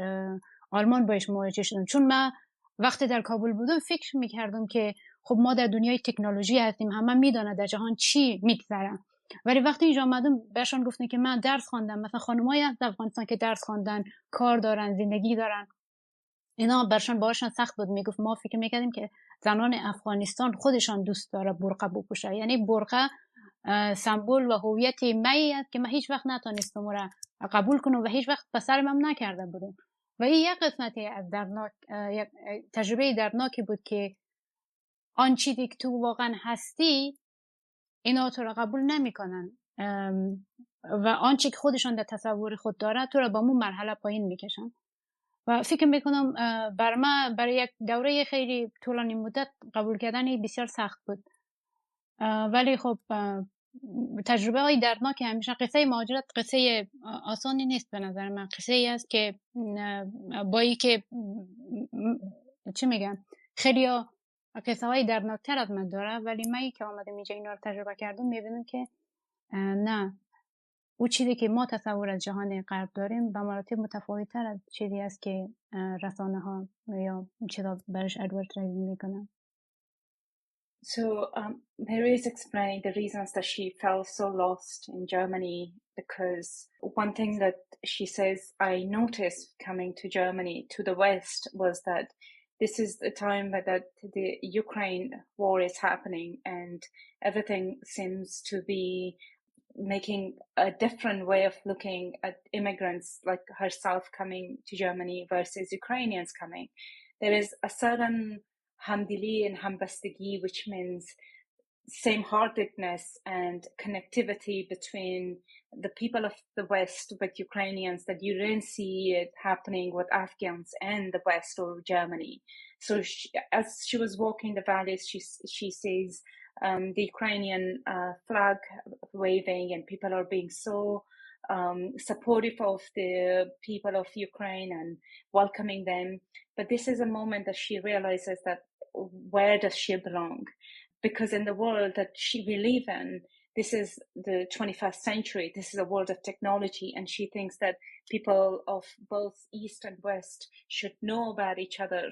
آلمان باش مواجه شدم. چون من وقتی در کابل بودم فکر میکردم که خب ما در دنیای تکنولوژی هستیم، همه میدونه در جهان چی میگذره. ولی وقتی اینجا آمدم بهشون گفتم که من درس خواندم، مثلا خانمایی از افغانستان که درس خواندن، کار دارن، زندگی دارن، اینا برشان باشان سخت بود. میگفت ما فکر میکردیم که زنان افغانستان خودشان دوست داره برقه بپوشه، یعنی برقه سمبل و هویت می است که من هیچ وقت نتونستم اون را قبول کنم و هیچ وقت به سرم هم نکرده بودم. و این یک قسمتی از دردناک، یک تجربه دردناکی بود که آن چیزی که تو واقعا هستی اینا تو را قبول نمیکنن و آنچه که خودشان در تصور خود داره تو را با اون مرحله پایین میکشن. و فکر میکنم برای یک دوره خیلی طولانی مدت قبول کردن بسیار سخت بود. ولی خب تجربه های دردناک همیشه، قصه مهاجرت قصه آسانی نیست به نظر من. قصه ای است که با ای که چی میگم خیلی قصه های دردناکتر از من داره، ولی من که آمدم اینجا اینا رو تجربه کردم میبینم که نه، او چیزی که ما تصور از جهان غرب داریم به مراتب متفاوت‌تر از چیزی است که رسانه ها یا چیزا برش ادورتایزینگ میکنن. So Mary is explaining the reasons that she felt so lost in Germany, because one thing that she says I noticed coming to Germany, to the West, was that this is the time that the Ukraine war is happening and everything seems to be making a different way of looking at immigrants like herself coming to Germany versus Ukrainians coming. There is a certain hamdili and hambastagi, which means same-heartedness and connectivity between the people of the West with Ukrainians that you didn't see it happening with Afghans and the West or Germany. So as she was walking the valleys, she says the Ukrainian flag waving and people are being so supportive of the people of Ukraine and welcoming them. But this is a moment that she realizes that where does she belong? Because in the world that we live in, this is the 21st century, this is a world of technology, and she thinks that people of both East and West should know about each other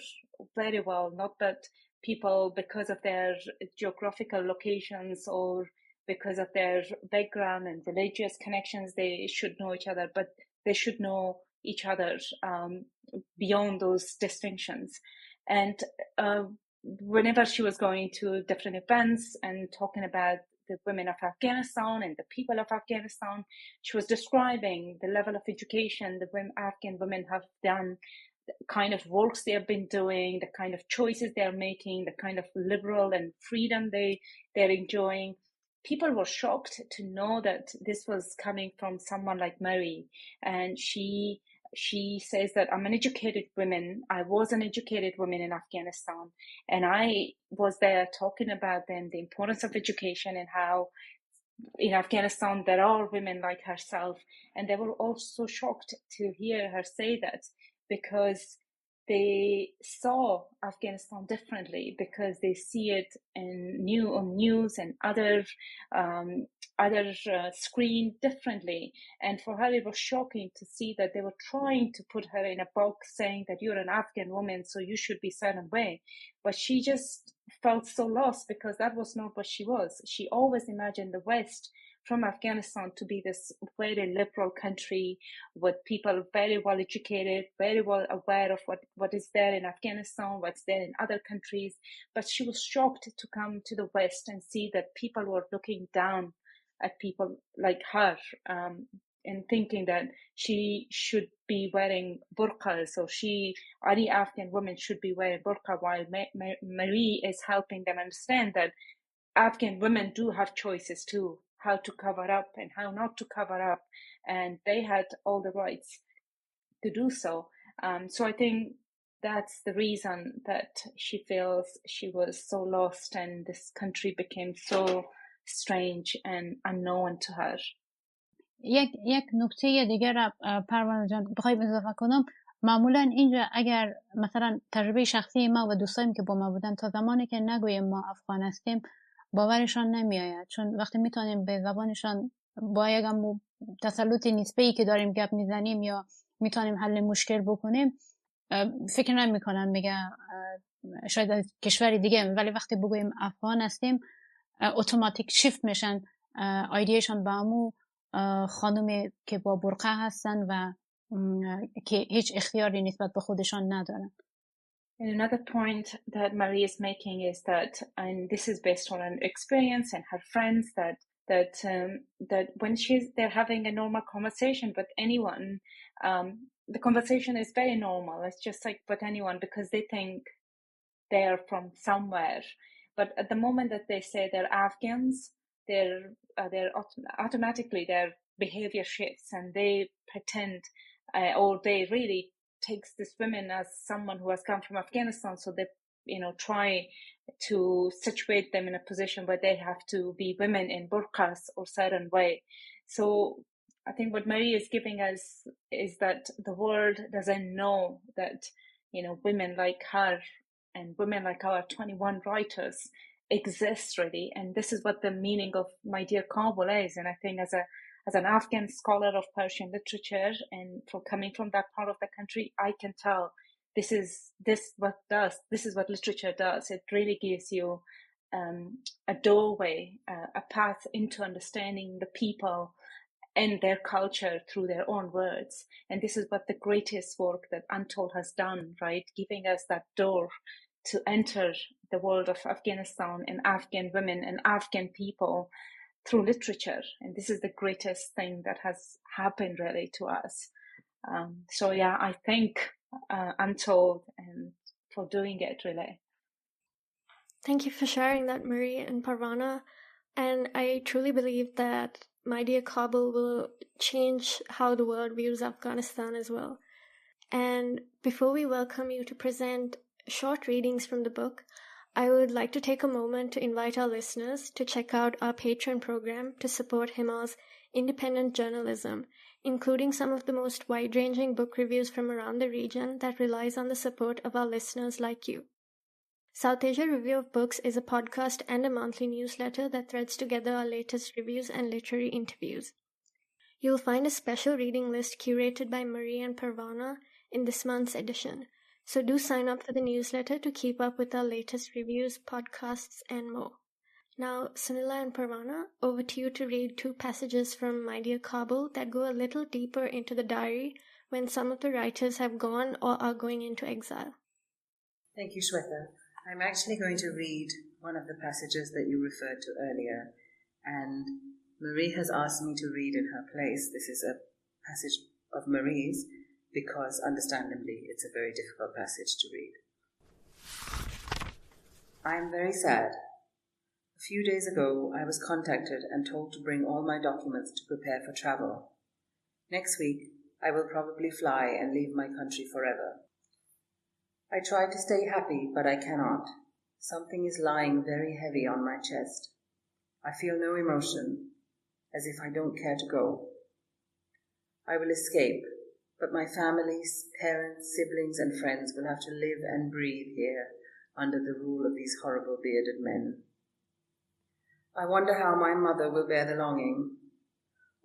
very well, not that people, because of their geographical locations or because of their background and religious connections, they should know each other, but they should know each other beyond those distinctions. And whenever she was going to different events and talking about the women of Afghanistan and the people of Afghanistan, she was describing the level of education the Afghan women have done, the kind of works they have been doing, the kind of choices they're making, the kind of liberal and freedom they're enjoying. People were shocked to know that this was coming from someone like Mary. And she says that I'm an educated woman. I was an educated woman in Afghanistan, and I was there talking about then the importance of education and how in Afghanistan there are women like herself. And they were also shocked to hear her say that, because they saw Afghanistan differently, because they see it on news and other screen differently. And for her it was shocking to see that they were trying to put her in a box saying that you're an Afghan woman so you should be certain way. But she just felt so lost because that was not what she was. She always imagined the West from Afghanistan to be this very liberal country with people very well educated, very well aware of what is there in Afghanistan, what's there in other countries. But she was shocked to come to the West and see that people were looking down at people like her, and thinking that she should be wearing burqas, or any Afghan woman should be wearing burqa, while Marie is helping them understand that Afghan women do have choices too, how to cover up and how not to cover up, and they had all the rights to do so. So I think that's the reason that she feels she was so lost and this country became so strange and unknown to her. یک نکته دیگر را پروانه جان بخوایم اضافه کنم، معمولا اینجا اگر مثلا تجربه شخصی ما و دوستایم که با ما بودن، تا زمانی که نگویم ما افغان هستیم باورشان نمیآید، چون وقتی میتونیم به زبانشان با یک تسلط نسبی که داریم گپ میزنیم یا میتونیم حل مشکل بکنیم، فکر نمیکنن میگه شاید از کشور دیگه، ولی وقتی بگویم افغان هستیم اتوماتیک شیفت میشن ایدیشان به همون خانومی که با برقه هستن و که هیچ اختیاری نسبت به خودشان ندارن. And another point that Marie is making is that, and this is based on an experience and her friends, that when they're having a normal conversation with anyone, the conversation is very normal. It's just like with anyone because they think they're from somewhere. But at the moment that they say they're Afghans, they're automatically their behavior shifts and they pretend, or they really takes this woman as someone who has come from Afghanistan. So they, try to situate them in a position where they have to be women in burqas or certain way. So I think what Marie is giving us is that the world doesn't know that, women like her and women like our 21 writers exist really. And this is what the meaning of My Dear Kabul is. And I think as an Afghan scholar of Persian literature and coming from that part of the country, I can tell this is what literature does. It really gives you a doorway, a path into understanding the people and their culture through their own words. And this is what the greatest work that Untold has done, right? Giving us that door to enter the world of Afghanistan and Afghan women and Afghan people through literature. And this is the greatest thing that has happened really to us. So yeah, I thank Untold and for doing it really. Thank you for sharing that, Marie and Parwana. And I truly believe that My Dear Kabul will change how the world views Afghanistan as well. And before we welcome you to present short readings from the book, I would like to take a moment to invite our listeners to check out our Patreon program to support Himal's independent journalism, including some of the most wide-ranging book reviews from around the region that relies on the support of our listeners like you. Southasia Review of Books is a podcast and a monthly newsletter that threads together our latest reviews and literary interviews. You'll find a special reading list curated by Marie and Parwana in this month's edition, so do sign up for the newsletter to keep up with our latest reviews, podcasts, and more. Now, Sunila and Parwana, over to you to read 2 passages from My Dear Kabul that go a little deeper into the diary when some of the writers have gone or are going into exile. Thank you, Shwetha. I'm actually going to read one of the passages that you referred to earlier, and Marie has asked me to read in her place. This is a passage of Marie's because, understandably, it's a very difficult passage to read. I am very sad. A few days ago, I was contacted and told to bring all my documents to prepare for travel. Next week, I will probably fly and leave my country forever. I try to stay happy, but I cannot. Something is lying very heavy on my chest. I feel no emotion, as if I don't care to go. I will escape, but my family, parents, siblings, and friends will have to live and breathe here under the rule of these horrible bearded men. I wonder how my mother will bear the longing.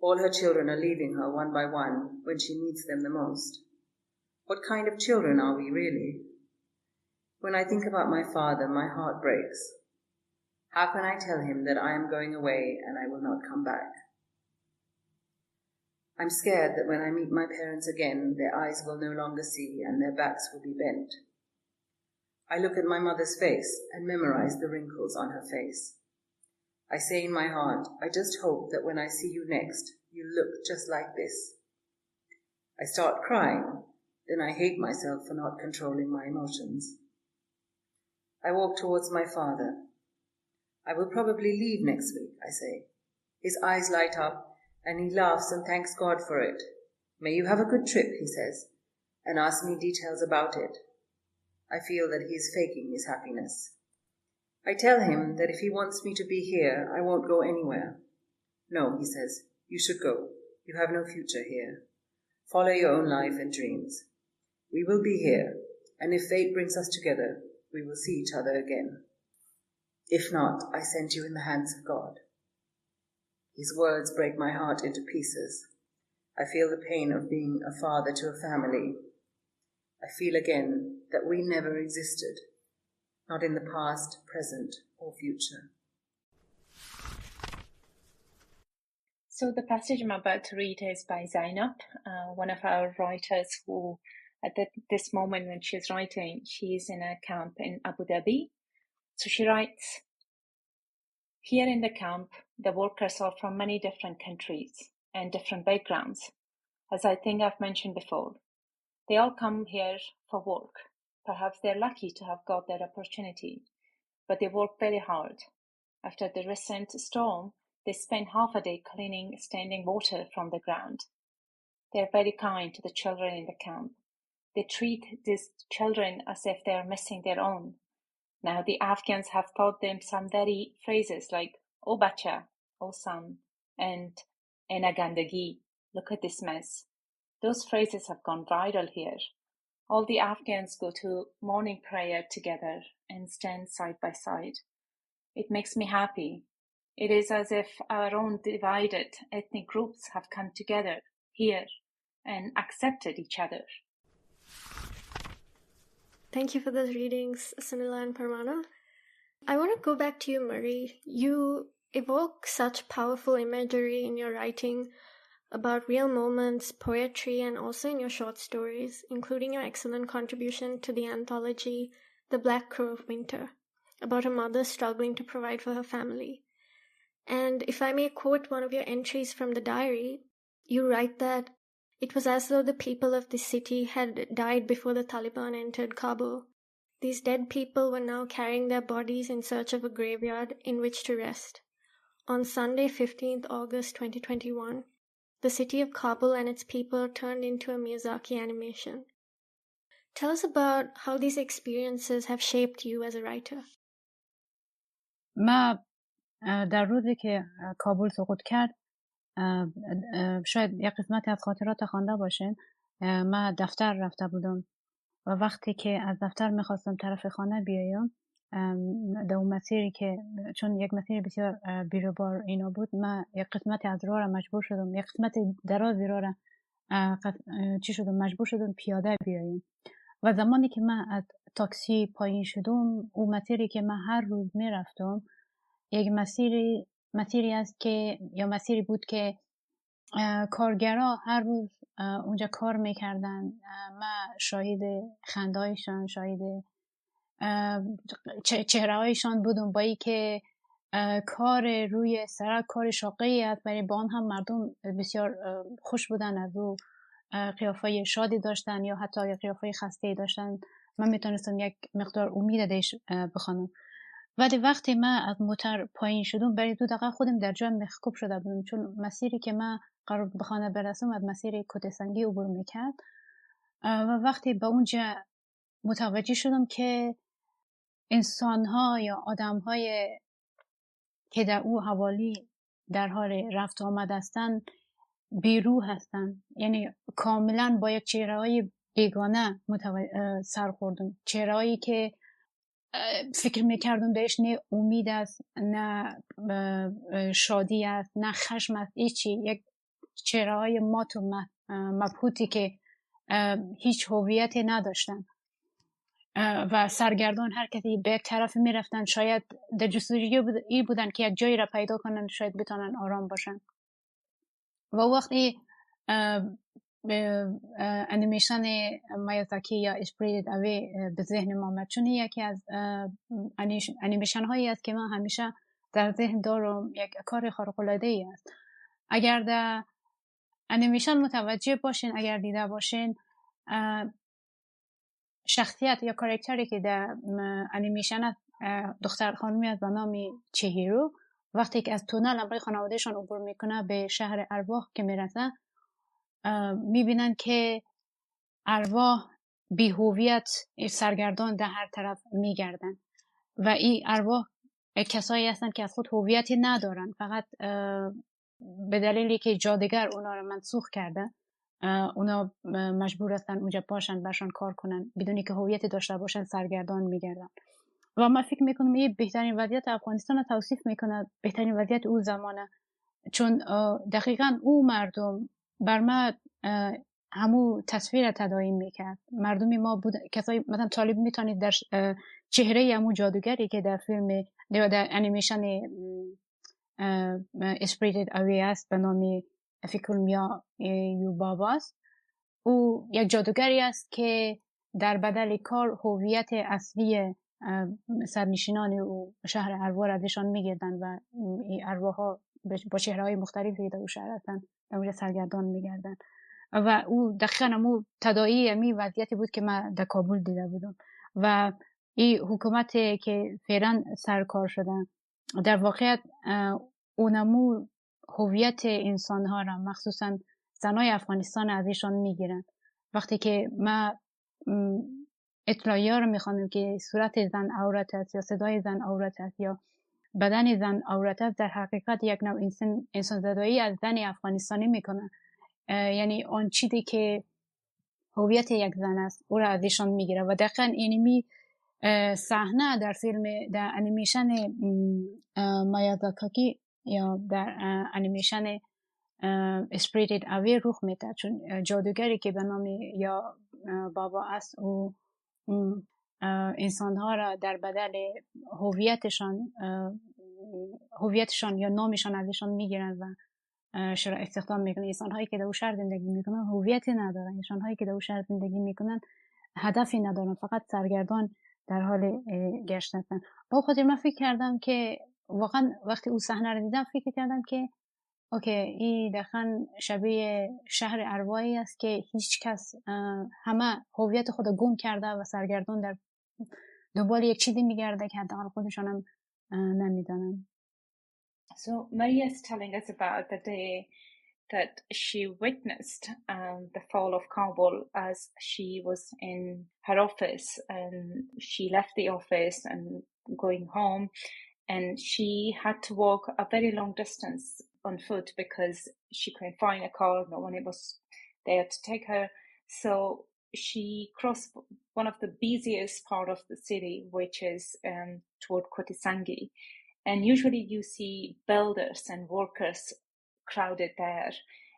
All her children are leaving her one by one when she needs them the most. What kind of children are we really? When I think about my father, my heart breaks. How can I tell him that I am going away and I will not come back? I'm scared that when I meet my parents again, their eyes will no longer see and their backs will be bent. I look at my mother's face and memorize the wrinkles on her face. I say in my heart, I just hope that when I see you next, you look just like this. I start crying, then I hate myself for not controlling my emotions. I walk towards my father. I will probably leave next week, I say. His eyes light up, and he laughs and thanks God for it. May you have a good trip, he says, and asks me details about it. I feel that he is faking his happiness. I tell him that if he wants me to be here, I won't go anywhere. No, he says, you should go. You have no future here. Follow your own life and dreams. We will be here, and if fate brings us together, we will see each other again. If not, I send you in the hands of God. His words break my heart into pieces. I feel the pain of being a father to a family. I feel again that we never existed, not in the past, present, or future. So the passage I'm about to read is by Zainab, one of our writers who this moment when she's writing, she's in a camp in Abu Dhabi. So she writes, here in the camp, the workers are from many different countries and different backgrounds. As I think I've mentioned before, they all come here for work. Perhaps they're lucky to have got that opportunity, but they work very hard. After the recent storm, they spend half a day cleaning standing water from the ground. They're very kind to the children in the camp. They treat these children as if they're missing their own. Now the Afghans have taught them some very phrases like "O bacha," "O son," and "Ena gandagi," look at this mess. Those phrases have gone viral here. All the Afghans go to morning prayer together and stand side by side. It makes me happy. It is as if our own divided ethnic groups have come together here and accepted each other. Thank you for those readings, Sunila and Parwana. I want to go back to you, Murray. You evoke such powerful imagery in your writing about real moments, poetry, and also in your short stories, including your excellent contribution to the anthology The Black Crow of Winter, about a mother struggling to provide for her family. And if I may quote one of your entries from the diary, you write that it was as though the people of the city had died before the Taliban entered Kabul. These dead people were now carrying their bodies in search of a graveyard in which to rest. On Sunday, 15th August 2021, the city of Kabul and its people turned into a Miyazaki animation. Tell us about how these experiences have shaped you as a writer. ما در روزی که کابل سقوط کرد شاید یک قسمتی از خاطرات خوانده باشین. من دفتر رفته بودم و وقتی که از دفتر میخواستم طرف خانه بیایم در اون مسیری که چون یک مسیر بسیار بیروبار اینا بود، من یک قسمتی از راه را مجبور شدم، یک قسمت درازی راه را مجبور شدم پیاده بیایم. و زمانی که من از تاکسی پایین شدم، اون مسیری که من هر روز میرفتم یک مسیری است که یا مسیری بود که کارگرها هر روز اونجا کار میکردن. من شاهد خندهایشان، شاهد چهرهایشان بودم، با ای که کار روی سرک کار شاقی است، برای با آن هم مردم بسیار خوش بودن، از او قیافه شادی داشتن یا حتی قیافه خسته داشتن. من میتونستم یک مقدار امید دیش بخوانم. ولی وقتی من از موتر پایین شدم، برای 2 دقیقه خودم در جا مخکوب شده بودم، چون مسیری که من قرار به خانه برسم از مسیر کوته سنگی عبور میکرد. و وقتی به اونجا متوجه شدم که انسان‌ها یا آدم‌های که در او حوالی در حال رفت آمد هستند بیروح هستند، یعنی کاملا با یک چهره‌های بیگانه سر خوردم، چهره‌هایی که فکر میکردم بهش نه امید است، نه شادی است، نه خشم است، هیچی. یک چهره‌های مات و مبهوتی که هیچ هویتی نداشتن و سرگردان هر کسی به یک طرف میرفتن، شاید در جستجوی بودن که یک جایی را پیدا کنن، شاید بتونن آرام باشن. و وقتی انیمیشن میازاکی یا اسپریت اوی به ذهن ما آمد، چون یکی از انیمیشن هایی است که من همیشه در ذهن دارم، یک کار خارق العاده ای است. اگر در انیمیشن متوجه باشین، اگر دیده باشین، شخصیت یا کاراکتری که در انیمیشن دختر خانمی است به نام چهیرو، وقتی که از تونل امروی خانوادهشان عبور میکنه به شهر ارواح که میرسه، میبینن که ارواح بی هویت سرگردان در هر طرف میگردن و این ارواح کسایی هستن که از خود هویتی ندارن، فقط به دلیلی که جادوگر اونا رو منسوخ کرده اونا مجبور هستن اونجا باشن، برشان کار کنن، بدونی که هویتی داشته باشن سرگردان میگردن. و من فکر میکنم این بهترین وضعیت افغانستان رو توصیف میکنه، بهترین وضعیت اون زمانه، چون دقیقاً اون مردم بر من همو تصویر تداعی میکرد. مردمی ما بود، کسایی مثلا طالب میتونید در چهره همو جادوگری که در فیلم یا در انیمیشن اسپریتد اوی است به نام فکر کنم یا یو باباست، او یک جادوگری است که در بدل کار هویت اصلی سرنشینان او شهر اروا را ازشان میگیردن و این ارواها با چهره‌های مختلفی در شهر هستن در اونجا سرگردان میگردن و او دقیقاً همون تداعی امی وضعیتی بود که من در کابل دیده بودم و این حکومت که فعلا سرکار شدن در واقعیت اونمو هویت انسانها را مخصوصاً زنای افغانستان ازشان میگیرن. وقتی که ما اطلاعیه رو میخوانیم که صورت زن عورت است یا صدای زن عورت است یا بدن زن عورت است، در حقیقت یک نوع انسان زدایی از زن افغانستانی میکنن. یعنی آن چیزی که هویت یک زن است او را ازشان میگیره و دقیقاً اینمی صحنه در فیلم در انیمیشن مایازاکی یا در انیمیشن اسپریتد اوی رخ میده، چون جادوگری که به نام یا بابا است او انسانها را در بدل هویتشان یا نامشان ازشان میگیرن و شروع استخدام میکنن. انسان‌هایی که در اون شهر زندگی میکنن هویتی ندارن، انسان‌هایی که در اون شهر زندگی میکنن هدفی ندارن، فقط سرگردان در حال گشت هستن. با خاطر من فکر کردم که واقعا وقتی اون صحنه رو دیدم فکر کردم که اوکی، این دقیقاً شبیه شهر اروایی است که هیچ کس همه هویت خود گم کرده و سرگردان در دنبال یک چیزی میگرده که حداقل خودشان هم نمیدانن. So Maria is telling us about the day that she witnessed the fall of Kabul as she was in her office, and she left the office and going home, and she had to walk a very long distance on foot because she couldn't find a car, no one was there to take her. So she crossed one of the busiest part of the city, which is toward Kotisangi. And usually you see builders and workers crowded there.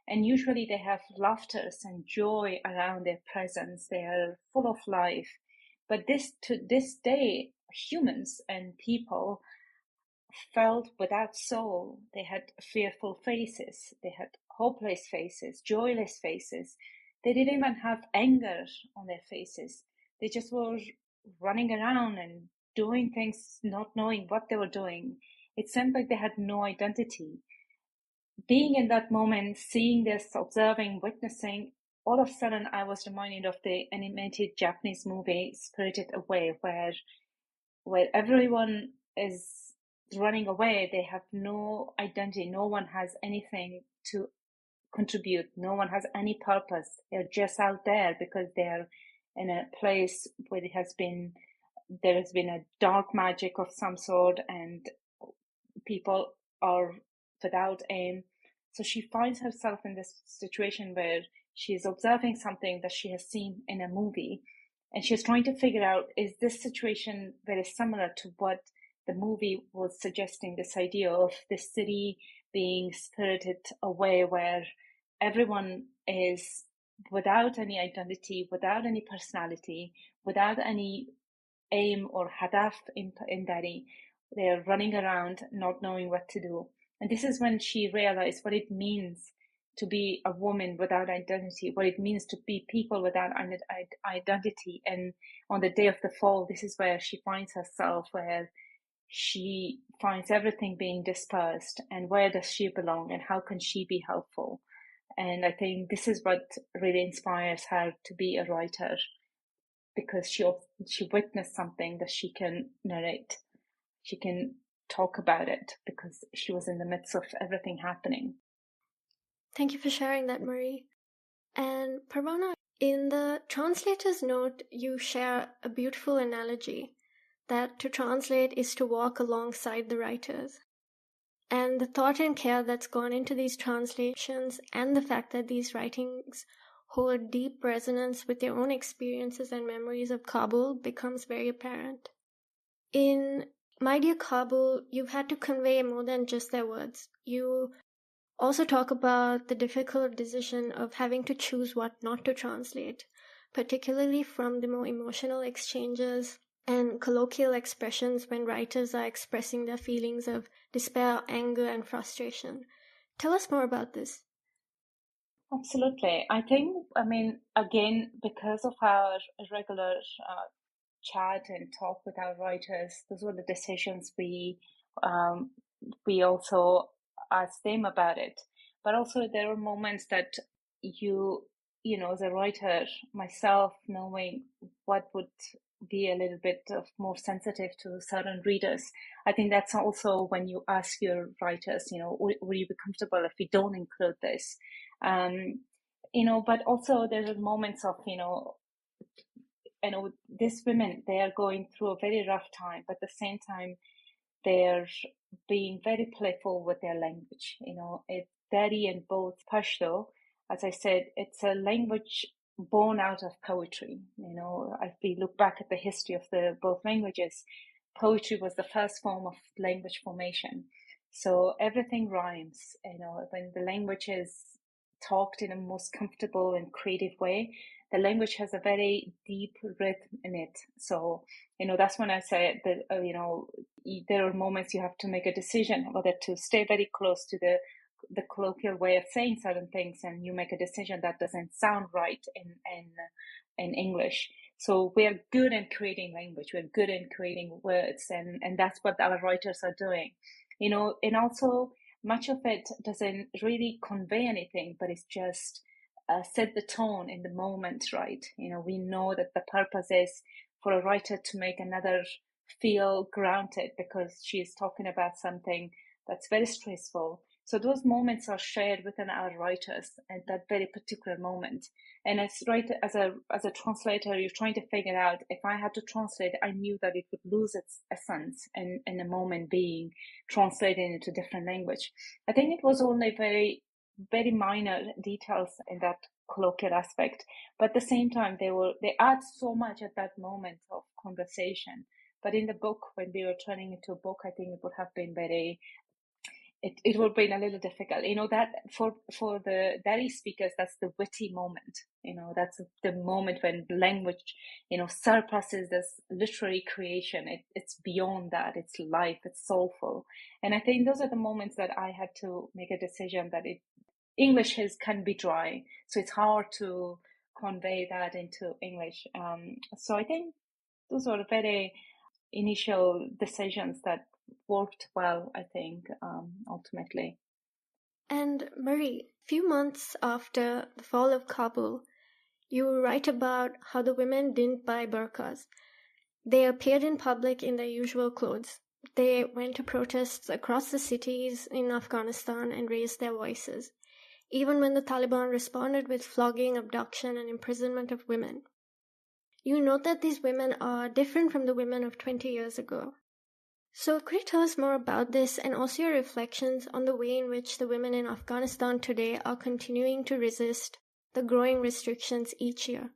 And usually they have laughter and joy around their presence. They are full of life. But to this day, humans and people felt without soul. They had fearful faces. They had hopeless faces, joyless faces. They didn't even have anger on their faces. They just were running around and doing things, not knowing what they were doing. It seemed like they had no identity. Being in that moment, seeing this, observing, witnessing, all of a sudden I was reminded of the animated Japanese movie Spirited Away, where everyone is running away. They have no identity. No one has anything to contribute. No one has any purpose. They're just out there because they're in a place where there has been a dark magic of some sort and people are without aim. So she finds herself in this situation where she is observing something that she has seen in a movie, and she's trying to figure out, is this situation very similar to what the movie was suggesting, this idea of the city being spirited away, where everyone is without any identity, without any personality, without any aim or hadaf in Dari. They're running around not knowing what to do. And this is when she realized what it means to be a woman without identity, what it means to be people without identity. And on the day of the fall, this is where she finds herself, where she finds everything being dispersed, and where does she belong and how can she be helpful. And I think this is what really inspires her to be a writer, because she witnessed something that she can narrate. She can talk about it because she was in the midst of everything happening. Thank you for sharing that, Marie. And Parwana, in the translator's note, you share a beautiful analogy that to translate is to walk alongside the writers. And the thought and care that's gone into these translations and the fact that these writings hold deep resonance with their own experiences and memories of Kabul becomes very apparent. In My Dear Kabul, you've had to convey more than just their words. You also talk about the difficult decision of having to choose what not to translate, particularly from the more emotional exchanges and colloquial expressions when writers are expressing their feelings of despair, anger, and frustration. Tell us more about this. Absolutely. I mean, again, because of our regular chat and talk with our writers, those were the decisions um, we also asked them about it. But also there are moments that you know, as a writer, myself, knowing what would be a little bit of more sensitive to certain readers, I think that's also when you ask your writers, you know, would you be comfortable if we don't include this? Um, you know, but also there are moments of, you know, these women, they are going through a very rough time, but at the same time, they're being very playful with their language. You know, it's Dari and both Pashto, as I said, it's a language born out of poetry. You know, if we look back at the history of the both languages, poetry was the first form of language formation. So everything rhymes. You know, when the language is talked in a most comfortable and creative way, the language has a very deep rhythm in it. So, you know, that's when I say that, you know, there are moments you have to make a decision whether to stay very close to the colloquial way of saying certain things, and you make a decision that doesn't sound right in English. So we are good in creating language, we're good in creating words, and that's what our writers are doing, you know. And also much of it doesn't really convey anything, but it's just set the tone in the moment, right? You know, we know that the purpose is for a writer to make another feel grounded because she is talking about something that's very stressful. So those moments are shared within our writers at that very particular moment. And as a translator, you're trying to figure out, if I had to translate, I knew that it would lose its essence in a moment being translated into different language. I think it was only very, very minor details in that colloquial aspect, but at the same time, they add so much at that moment of conversation. But in the book, when we were turning into a book, I think it would have been it would have been a little difficult. You know, that for the Dari speakers, that's the witty moment. You know, that's the moment when language, you know, surpasses this literary creation. It's beyond that. It's life. It's soulful. And I think those are the moments that I had to make a decision that English can be dry, so it's hard to convey that into English. So I think those were very initial decisions that worked well, I think, ultimately. And Marie, a few months after the fall of Kabul, you write about how the women didn't buy burqas. They appeared in public in their usual clothes. They went to protests across the cities in Afghanistan and raised their voices, even when the Taliban responded with flogging, abduction, and imprisonment of women. You note that these women are different from the women of 20 years ago. So could you tell us more about this and also your reflections on the way in which the women in Afghanistan today are continuing to resist the growing restrictions each year?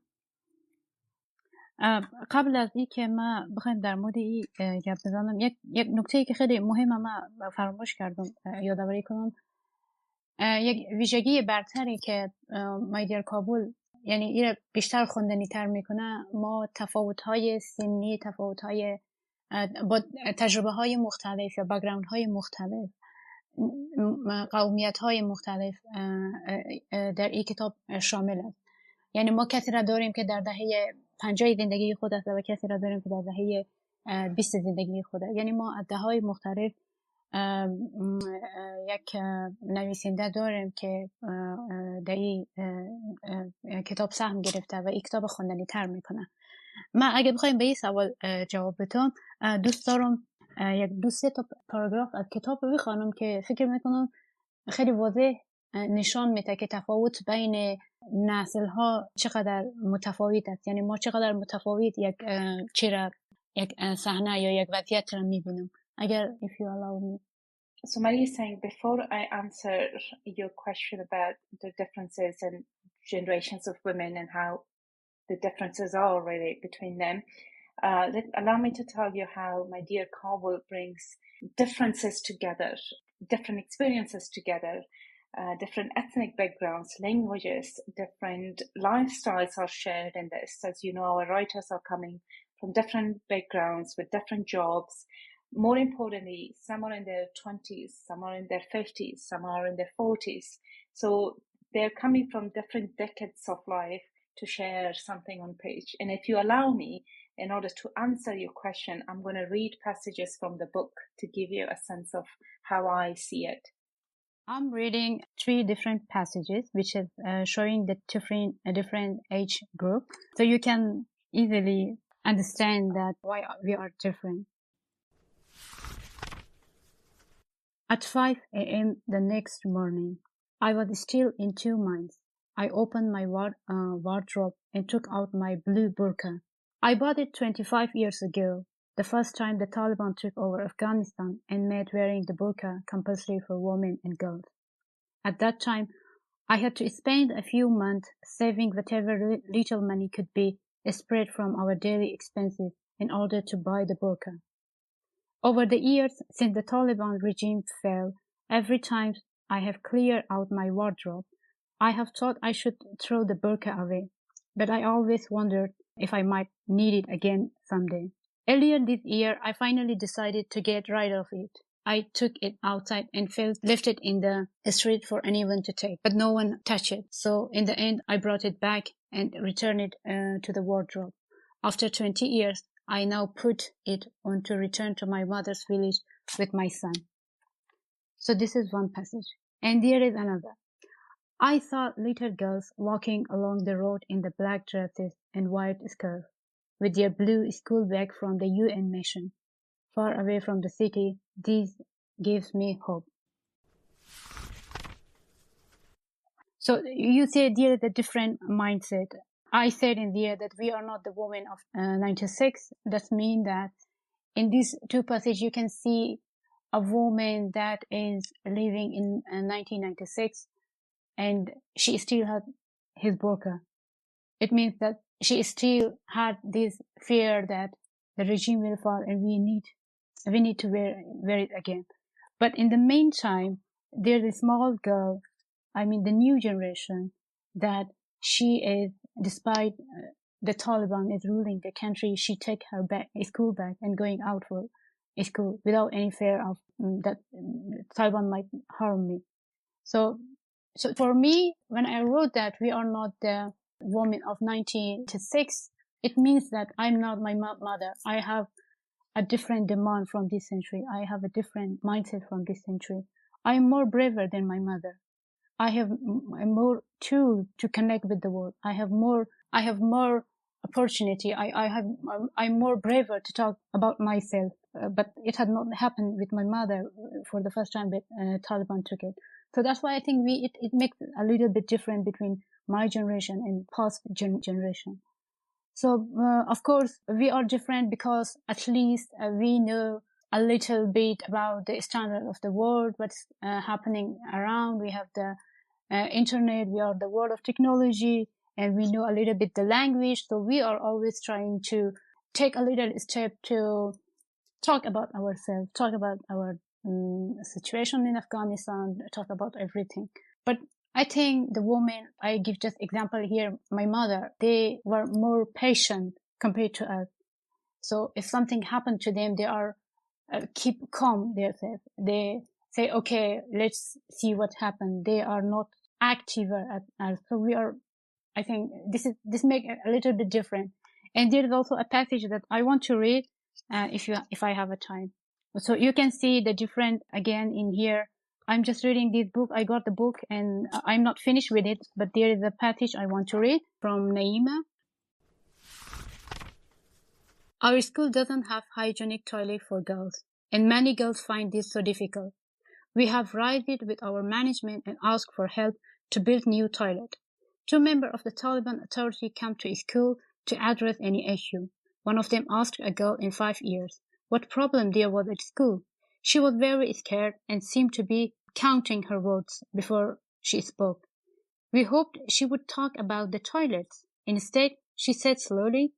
قبل از اینکه ما بخوایم در مورد این گپ بزنم، یک نکته که خیلی مهمه ما فراموش کردم یادآوری کنم. یک ویژگی برتری که My Dear Kabul یعنی این بیشتر خوندنی تر میکنه، ما تفاوت‌های سنی، تفاوت‌های با تجربه‌های مختلف یا بک‌گراند‌های مختلف، قومیت‌های مختلف در این کتاب شامل است. یعنی ما کسی را داریم که در دهه 50 زندگی خود است و کسی را داریم که در دهه 20 زندگی خود است. یعنی ما از دهه‌های مختلف یک نویسنده داریم که در این کتاب سهم گرفته و این کتاب خوندنی تر میکنه. من اگه بخوایم به این سوال جواب بدم، دوست دارم یک دو سه تا پاراگراف از کتاب رو بخوانم که فکر میکنم خیلی واضح نشان میده که تفاوت بین نسل ها چقدر متفاوت است. یعنی ما چقدر متفاوت یک صحنه یا یک وضعیت را میبینیم. اگر if you allow me. So Maria is saying, before I answer your question about the differences in generations of women and how the differences are really between them, allow me to tell you how My Dear Kabul brings differences together, different experiences together, different ethnic backgrounds, languages, different lifestyles are shared in this. As you know, our writers are coming from different backgrounds with different jobs. More importantly, some are in their 20s, some are in their 50s, some are in their 40s. So they're coming from different decades of life to share something on page. And if you allow me, in order to answer your question, I'm going to read passages from the book to give you a sense of how I see it. I'm reading 3 different passages, which is showing the different age group. So you can easily understand that why we are different. At 5 a.m. the next morning, I was still in 2 minds. I opened my wardrobe and took out my blue burqa. I bought it 25 years ago, the first time the Taliban took over Afghanistan and made wearing the burqa compulsory for women and girls. At that time, I had to spend a few months saving whatever little money could be spread from our daily expenses in order to buy the burqa. Over the years, since the Taliban regime fell, every time I have cleared out my wardrobe, I have thought I should throw the burqa away, but I always wondered if I might need it again someday. Earlier this year, I finally decided to get rid of it. I took it outside and left it in the street for anyone to take, but no one touched it. So in the end, I brought it back and returned it to the wardrobe. After 20 years, I now put it on to return to my mother's village with my son. So this is one passage. And there is another. I saw little girls walking along the road in the black dresses and white skirts, with their blue school bag from the UN mission. Far away from the city, this gives me hope. So you say there is a different mindset. I said in there that we are not the women of 96. That means that in these 2 passages you can see a woman that is living in 1996 and she still had his burqa. It means that she still had this fear that the regime will fall and we need to wear it again. But in the meantime, there's a small girl, the new generation, that she is, despite the Taliban is ruling the country, she take her school bag and going out for school without any fear of that Taliban might harm me. So for me, when I wrote that we are not the woman of 1996, it means that I'm not my mother. I have a different demand from this century. I have a different mindset from this century. I am more braver than my mother. I have more tools to connect with the world. I have more opportunity. I'm more braver to talk about myself. But it had not happened with my mother for the first time that Taliban took it. So that's why I think it makes a little bit different between my generation and past generation. So, of course, we are different because at least we know a little bit about the standard of the world, what's happening around. We have the internet, we are the world of technology, and we know a little bit the language. So we are always trying to take a little step to talk about ourselves, talk about our situation in Afghanistan, talk about everything. But I think the women, I give just example here, my mother, they were more patient compared to us. So if something happened to them, they are keep calm themselves. They say, okay, let's see what happened. They are not active at us. So we are, I think this make a little bit different. And there is also a passage that I want to read if I have a time. So you can see the different again in here. I'm just reading this book. I got the book and I'm not finished with it, but there is a passage I want to read from Naima. Our school doesn't have hygienic toilet for girls, and many girls find this so difficult. We have raised it with our management and asked for help to build new toilet. 2 members of the Taliban authority came to school to address any issue. One of them asked a girl in 5 years what problem there was at school. She was very scared and seemed to be counting her words before she spoke. We hoped she would talk about the toilets. Instead, she said slowly,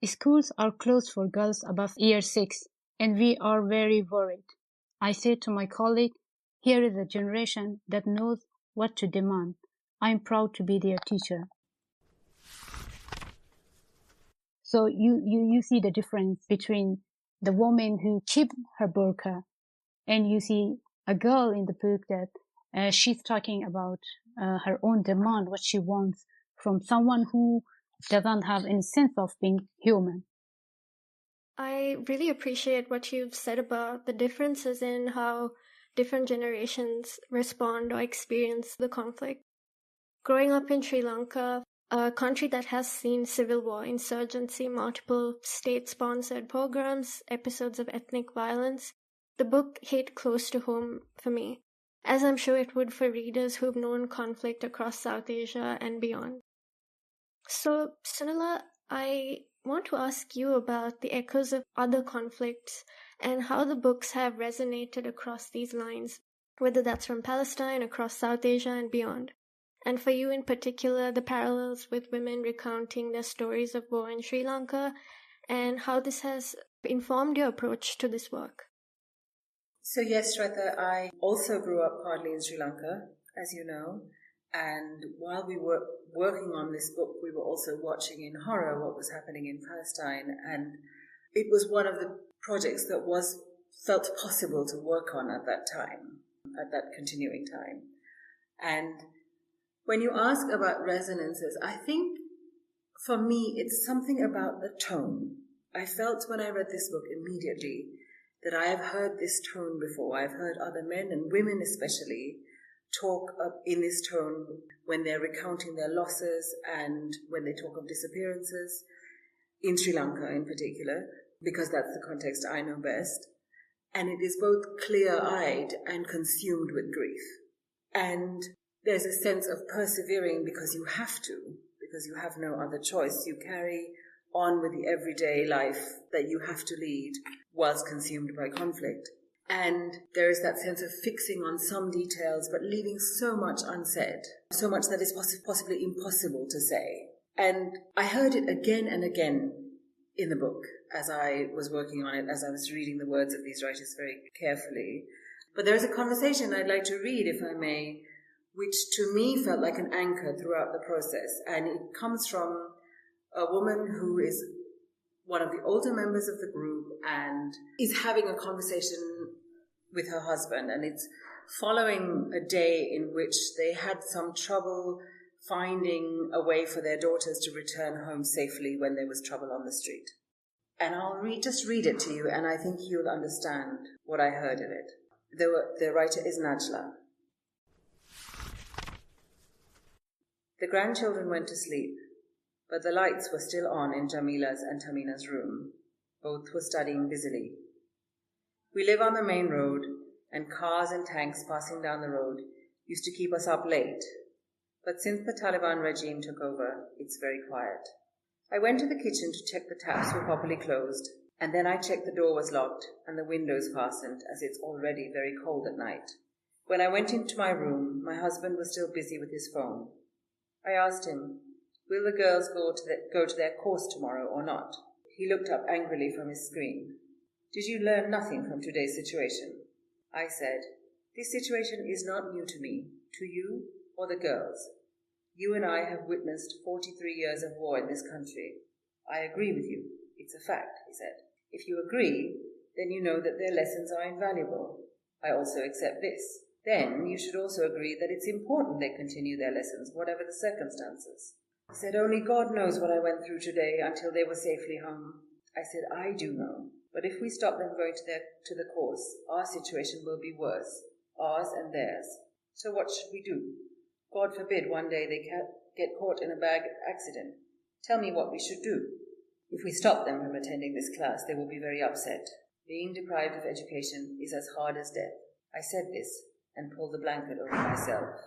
schools are closed for girls above year 6, and we are very worried. I said to my colleague, here is a generation that knows what to demand. I am proud to be their teacher. So you see the difference between the woman who keep her burqa and you see a girl in the book that she's talking about her own demand, what she wants from someone who doesn't have any sense of being human. I really appreciate what you've said about the differences in how different generations respond or experience the conflict. Growing up in Sri Lanka, a country that has seen civil war, insurgency, multiple state-sponsored pogroms, episodes of ethnic violence, the book hit close to home for me, as I'm sure it would for readers who've known conflict across South Asia and beyond. So, Sunila, I want to ask you about the echoes of other conflicts and how the books have resonated across these lines, whether that's from Palestine, across South Asia, and beyond. And for you in particular, the parallels with women recounting their stories of war in Sri Lanka and how this has informed your approach to this work. So yes, Shwetha, I also grew up partly in Sri Lanka, as you know, and while we were working on this book, we were also watching in horror what was happening in Palestine, and it was one of the projects that was felt possible to work on at that time, at that continuing time. And when you ask about resonances, I think for me it's something about the tone. I felt when I read this book immediately that I have heard this tone before. I've heard other men and women especially talk in this tone when they're recounting their losses and when they talk of disappearances, in Sri Lanka in particular, because that's the context I know best. And it is both clear-eyed and consumed with grief. And there's a sense of persevering because you have to, because you have no other choice. You carry on with the everyday life that you have to lead whilst consumed by conflict. And there is that sense of fixing on some details but leaving so much unsaid, so much that is possibly impossible to say. And I heard it again and again in the book as I was working on it, as I was reading the words of these writers very carefully. But there is a conversation I'd like to read, if I may, which to me felt like an anchor throughout the process. And it comes from a woman who is one of the older members of the group and is having a conversation with her husband. And it's following a day in which they had some trouble finding a way for their daughters to return home safely when there was trouble on the street. And I'll just read it to you, and I think you'll understand what I heard of it. The writer is Najla. The grandchildren went to sleep, but the lights were still on in Jamila's and Tamina's room. Both were studying busily. We live on the main road, and cars and tanks passing down the road used to keep us up late. But since the Taliban regime took over, it's very quiet. I went to the kitchen to check the taps were properly closed, and then I checked the door was locked and the windows fastened, as it's already very cold at night. When I went into my room, my husband was still busy with his phone. I asked him, "Will the girls go to their course tomorrow or not?" He looked up angrily from his screen. "Did you learn nothing from today's situation?" I said, "This situation is not new to me, to you, or the girls. You and I have witnessed 43 years of war in this country. I agree with you. It's a fact," he said. "If you agree, then you know that their lessons are invaluable. I also accept this. Then you should also agree that it's important they continue their lessons, whatever the circumstances." He said, "Only God knows what I went through today until they were safely home." I said, "I do know. But if we stop them going to the course, our situation will be worse, ours and theirs. So what should we do? God forbid one day they get caught in a bad accident. Tell me what we should do. If we stop them from attending this class, they will be very upset. Being deprived of education is as hard as death." I said this and pulled the blanket over myself.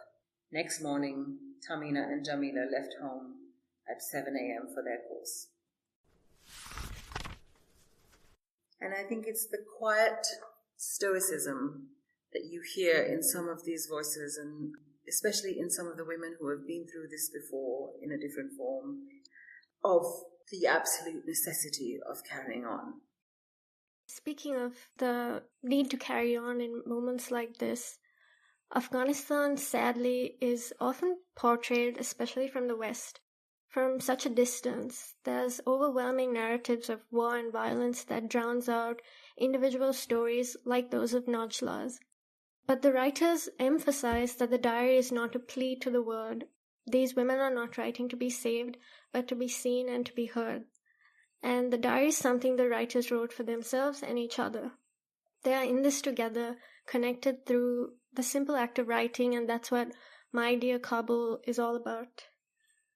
Next morning, Tamina and Jamila left home at 7 a.m. for their course. And I think it's the quiet stoicism that you hear in some of these voices, and especially in some of the women who have been through this before in a different form, of the absolute necessity of carrying on. Speaking of the need to carry on in moments like this, Afghanistan, sadly, is often portrayed, especially from the West, from such a distance. There's overwhelming narratives of war and violence that drowns out individual stories like those of Najla's. But the writers emphasize that the diary is not a plea to the world. These women are not writing to be saved, but to be seen and to be heard. And the diary is something the writers wrote for themselves and each other. They are in this together, connected through the simple act of writing, and that's what My Dear Kabul is all about.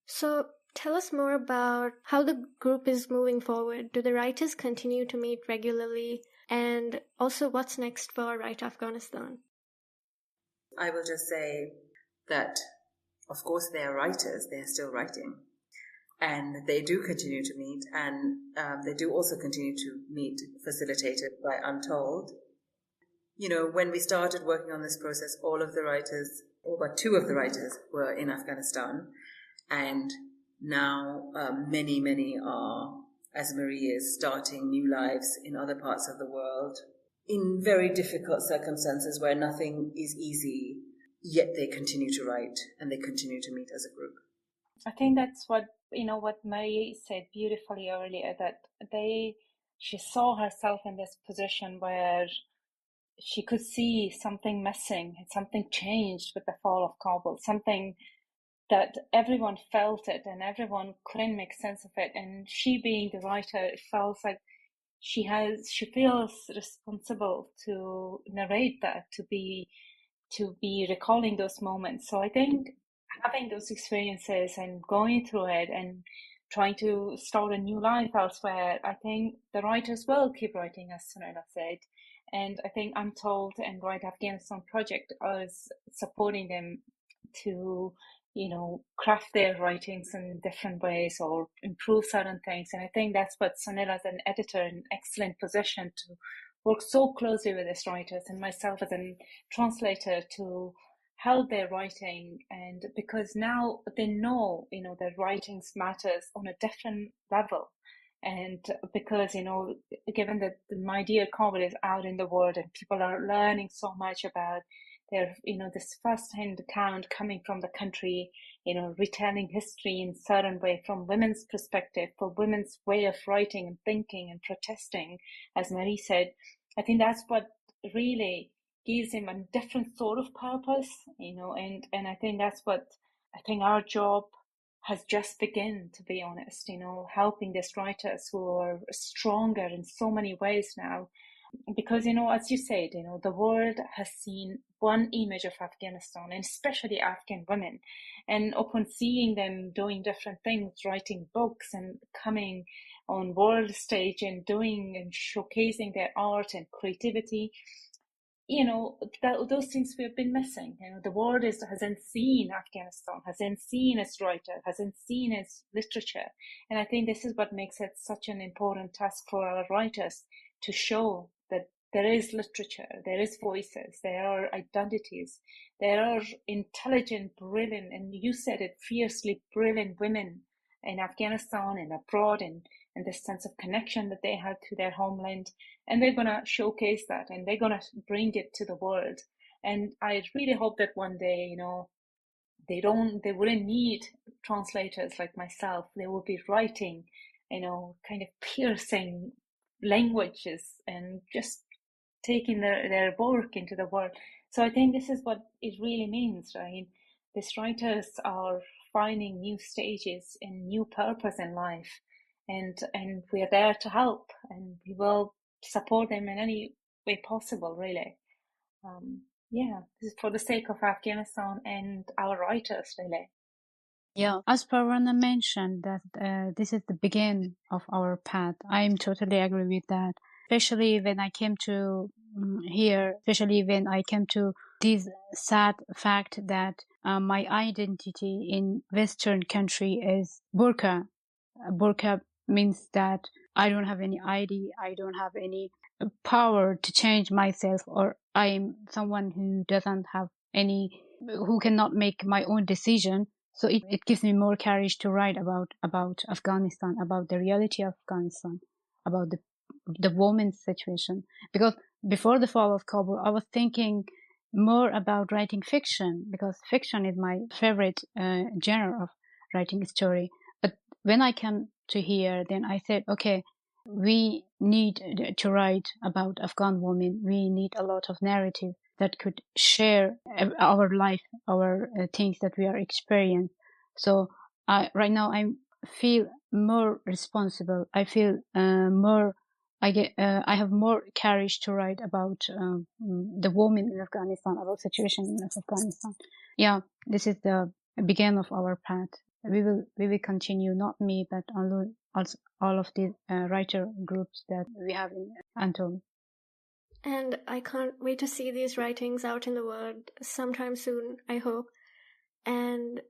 So tell us more about how the group is moving forward. Do the writers continue to meet regularly? And also, what's next for Write Afghanistan? I will just say that, of course, they are writers. They are still writing. And they do continue to meet, and they do also continue to meet, facilitated by Untold. You know, when we started working on this process, all of the writers, all but two of the writers, were in Afghanistan. And now many are, as Marie is, starting new lives in other parts of the world, in very difficult circumstances where nothing is easy, yet they continue to write and they continue to meet as a group. I think that's what Marie said beautifully earlier, that she saw herself in this position where she could see something missing and something changed with the fall of Kabul, something that everyone felt it and everyone couldn't make sense of it. And she, being the writer, it felt like she feels responsible to narrate that, to be recalling those moments. So I think having those experiences and going through it and trying to start a new life elsewhere, I think the writers will keep writing, as Sunila said. And I think Untold and Write Afghanistan project is supporting them to, craft their writings in different ways or improve certain things. And I think that's what Sunila, as an editor, in an excellent position to work so closely with these writers, and myself as a translator, to help their writing. And because now they know, their writings matters on a different level. And because, given that My Dear Kabul is out in the world and people are learning so much about their, this first-hand account coming from the country, retelling history in certain way from women's perspective, for women's way of writing and thinking and protesting, as Marie said, I think that's what really gives him a different sort of purpose, and I think that's what I think our job has just begun, to be honest, helping these writers who are stronger in so many ways now. Because, as you said, the world has seen one image of Afghanistan, and especially Afghan women. And upon seeing them doing different things, writing books and coming on world stage and doing and showcasing their art and creativity, those things we have been missing. The world hasn't seen Afghanistan, hasn't seen its writer, hasn't seen its literature. And I think this is what makes it such an important task for our writers, to show that there is literature, there is voices, there are identities, there are intelligent, brilliant, and you said it, fiercely brilliant women in Afghanistan and abroad, and this sense of connection that they had to their homeland. And they're going to showcase that, and they're going to bring it to the world. And I really hope that one day, they wouldn't need translators like myself. They will be writing, kind of piercing languages and just taking their work into the world. So I think this is what it really means, right? These writers are finding new stages and new purpose in life, and we are there to help, and we will support them in any way possible, really. This is for the sake of Afghanistan and our writers, really. Yeah, as Parwana mentioned, that this is the beginning of our path. I'm totally agree with that. Especially when I came to here, especially when I came to this sad fact that my identity in Western country is burqa. Burqa means that I don't have any ID, I don't have any power to change myself, or I'm someone who doesn't have who cannot make my own decision. So it gives me more courage to write about Afghanistan, about the reality of Afghanistan, about the woman's situation. Because before the fall of Kabul, I was thinking more about writing fiction, because fiction is my favorite genre of writing a story. But when I came to here, then I said, okay, we need to write about Afghan women. We need a lot of narrative that could share our life, our things that we are experiencing. So right now I feel more responsible. I feel I have more courage to write about the women in Afghanistan, about situation in Afghanistan. Yeah, this is the beginning of our path. We will continue, not me, but also all of the writer groups that we have in Untold. And I can't wait to see these writings out in the world sometime soon, I hope. And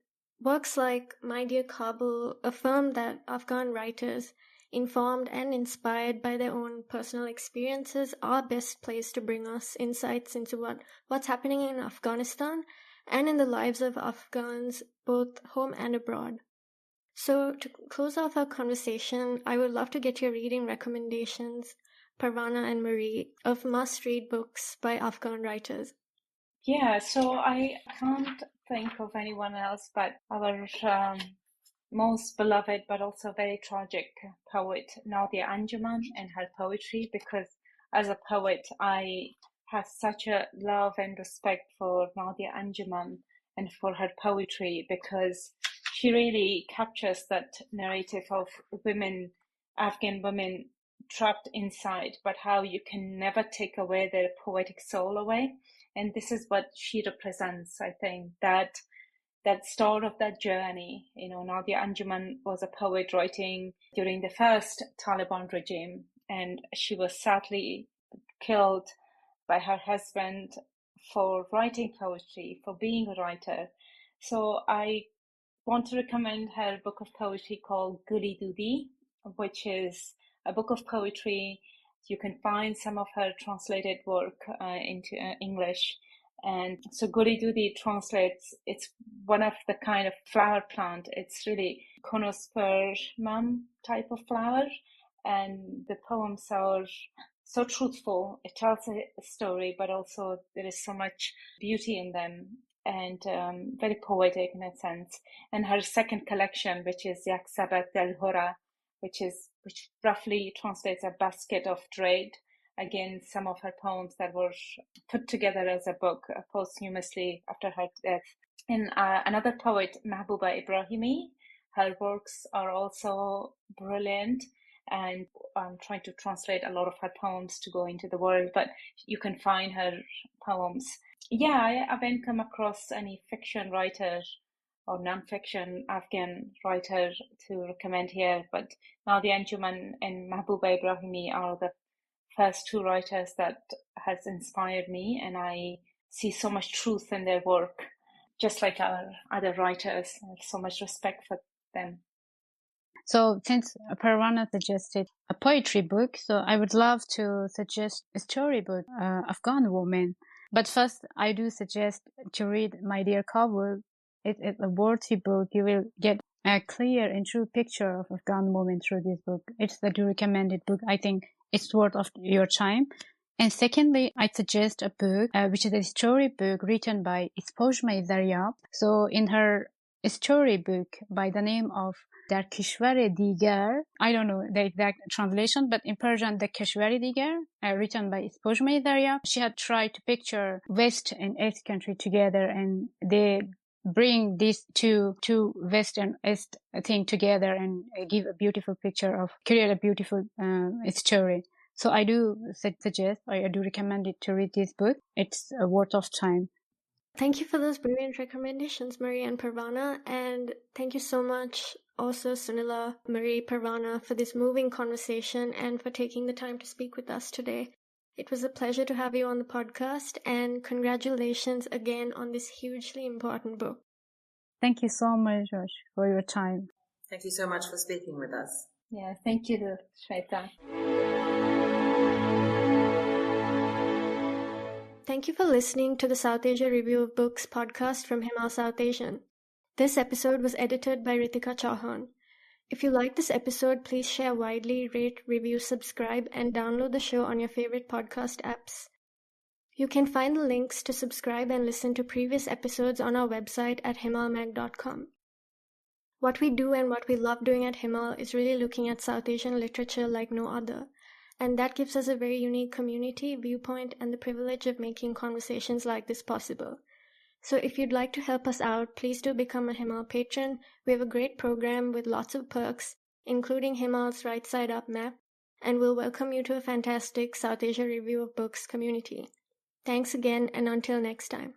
works like My Dear Kabul affirm that Afghan writers, informed and inspired by their own personal experiences, are best placed to bring us insights into what's happening in Afghanistan and in the lives of Afghans, both home and abroad. So to close off our conversation, I would love to get your reading recommendations, Parwana and Marie, of must-read books by Afghan writers. Yeah, so I can't think of anyone else but our most beloved but also very tragic poet, Nadia Anjuman, and her poetry, because as a poet, I have such a love and respect for Nadia Anjuman and for her poetry, because she really captures that narrative of women, Afghan women trapped inside, but how you can never take away their poetic soul away. And this is what she represents, I think, that start of that journey. Nadia Anjuman was a poet writing during the first Taliban regime, and she was sadly killed by her husband for writing poetry, for being a writer. So I want to recommend her book of poetry called Guli Dudi, which is a book of poetry. You can find some of her translated work into English. And so Guli Dudi translates, it's one of the kind of flower plant. It's really conospermum type of flower. And the poems are so truthful. It tells a story, but also there is so much beauty in them, and very poetic in a sense. And her second collection, which is Yak Sabat Del Hora, which roughly translates a basket of trade. Again, some of her poems that were put together as a book posthumously after her death. And another poet, Mahbuba Ibrahimi, her works are also brilliant. And I'm trying to translate a lot of her poems to go into the world, but you can find her poems. Yeah, I haven't come across any fiction writer or non-fiction Afghan writer to recommend here, but Nadia Anjuman and Mahbuba Ibrahimi are the first two writers that has inspired me, and I see so much truth in their work, just like our other writers. I have so much respect for them. So since Parwana suggested a poetry book, so I would love to suggest a storybook, Afghan Woman. But first, I do suggest to read My Dear Kabul. It's a worthy book. You will get a clear and true picture of Afghan women through this book. It's the recommended book. I think it's worth of your time. And secondly, I suggest a book, which is a storybook written by Ispojma Zaryab. So in her storybook by the name of در کشور دیگر, I don't know the exact translation, but in Persian, the کشور دیگر, written by Ispojma Zaryab. She had tried to picture West and East country together, and they bring these two West and East thing together and give a beautiful picture of, create a beautiful story. So I do suggest, I do recommend it to read this book. It's a worth of time. Thank you for those brilliant recommendations, Marie and Parwana, and thank you so much also Sunila, Marie, Parwana, for this moving conversation and for taking the time to speak with us today. It was a pleasure to have you on the podcast, and congratulations again on this hugely important book. Thank you so much, Josh, for your time. Thank you so much for speaking with us. Yeah, thank you, Shwetha. Thank you for listening to the Southasia Review of Books podcast from Himal Southasian. This episode was edited by Ritika Chauhan. If you like this episode, please share widely, rate, review, subscribe, and download the show on your favorite podcast apps. You can find the links to subscribe and listen to previous episodes on our website at himalmag.com. What we do and what we love doing at Himal is really looking at South Asian literature like no other. And that gives us a very unique community, viewpoint, and the privilege of making conversations like this possible. So if you'd like to help us out, please do become a Himal patron. We have a great program with lots of perks, including Himal's Right Side Up map, and we'll welcome you to a fantastic South Asia Review of Books community. Thanks again, and until next time.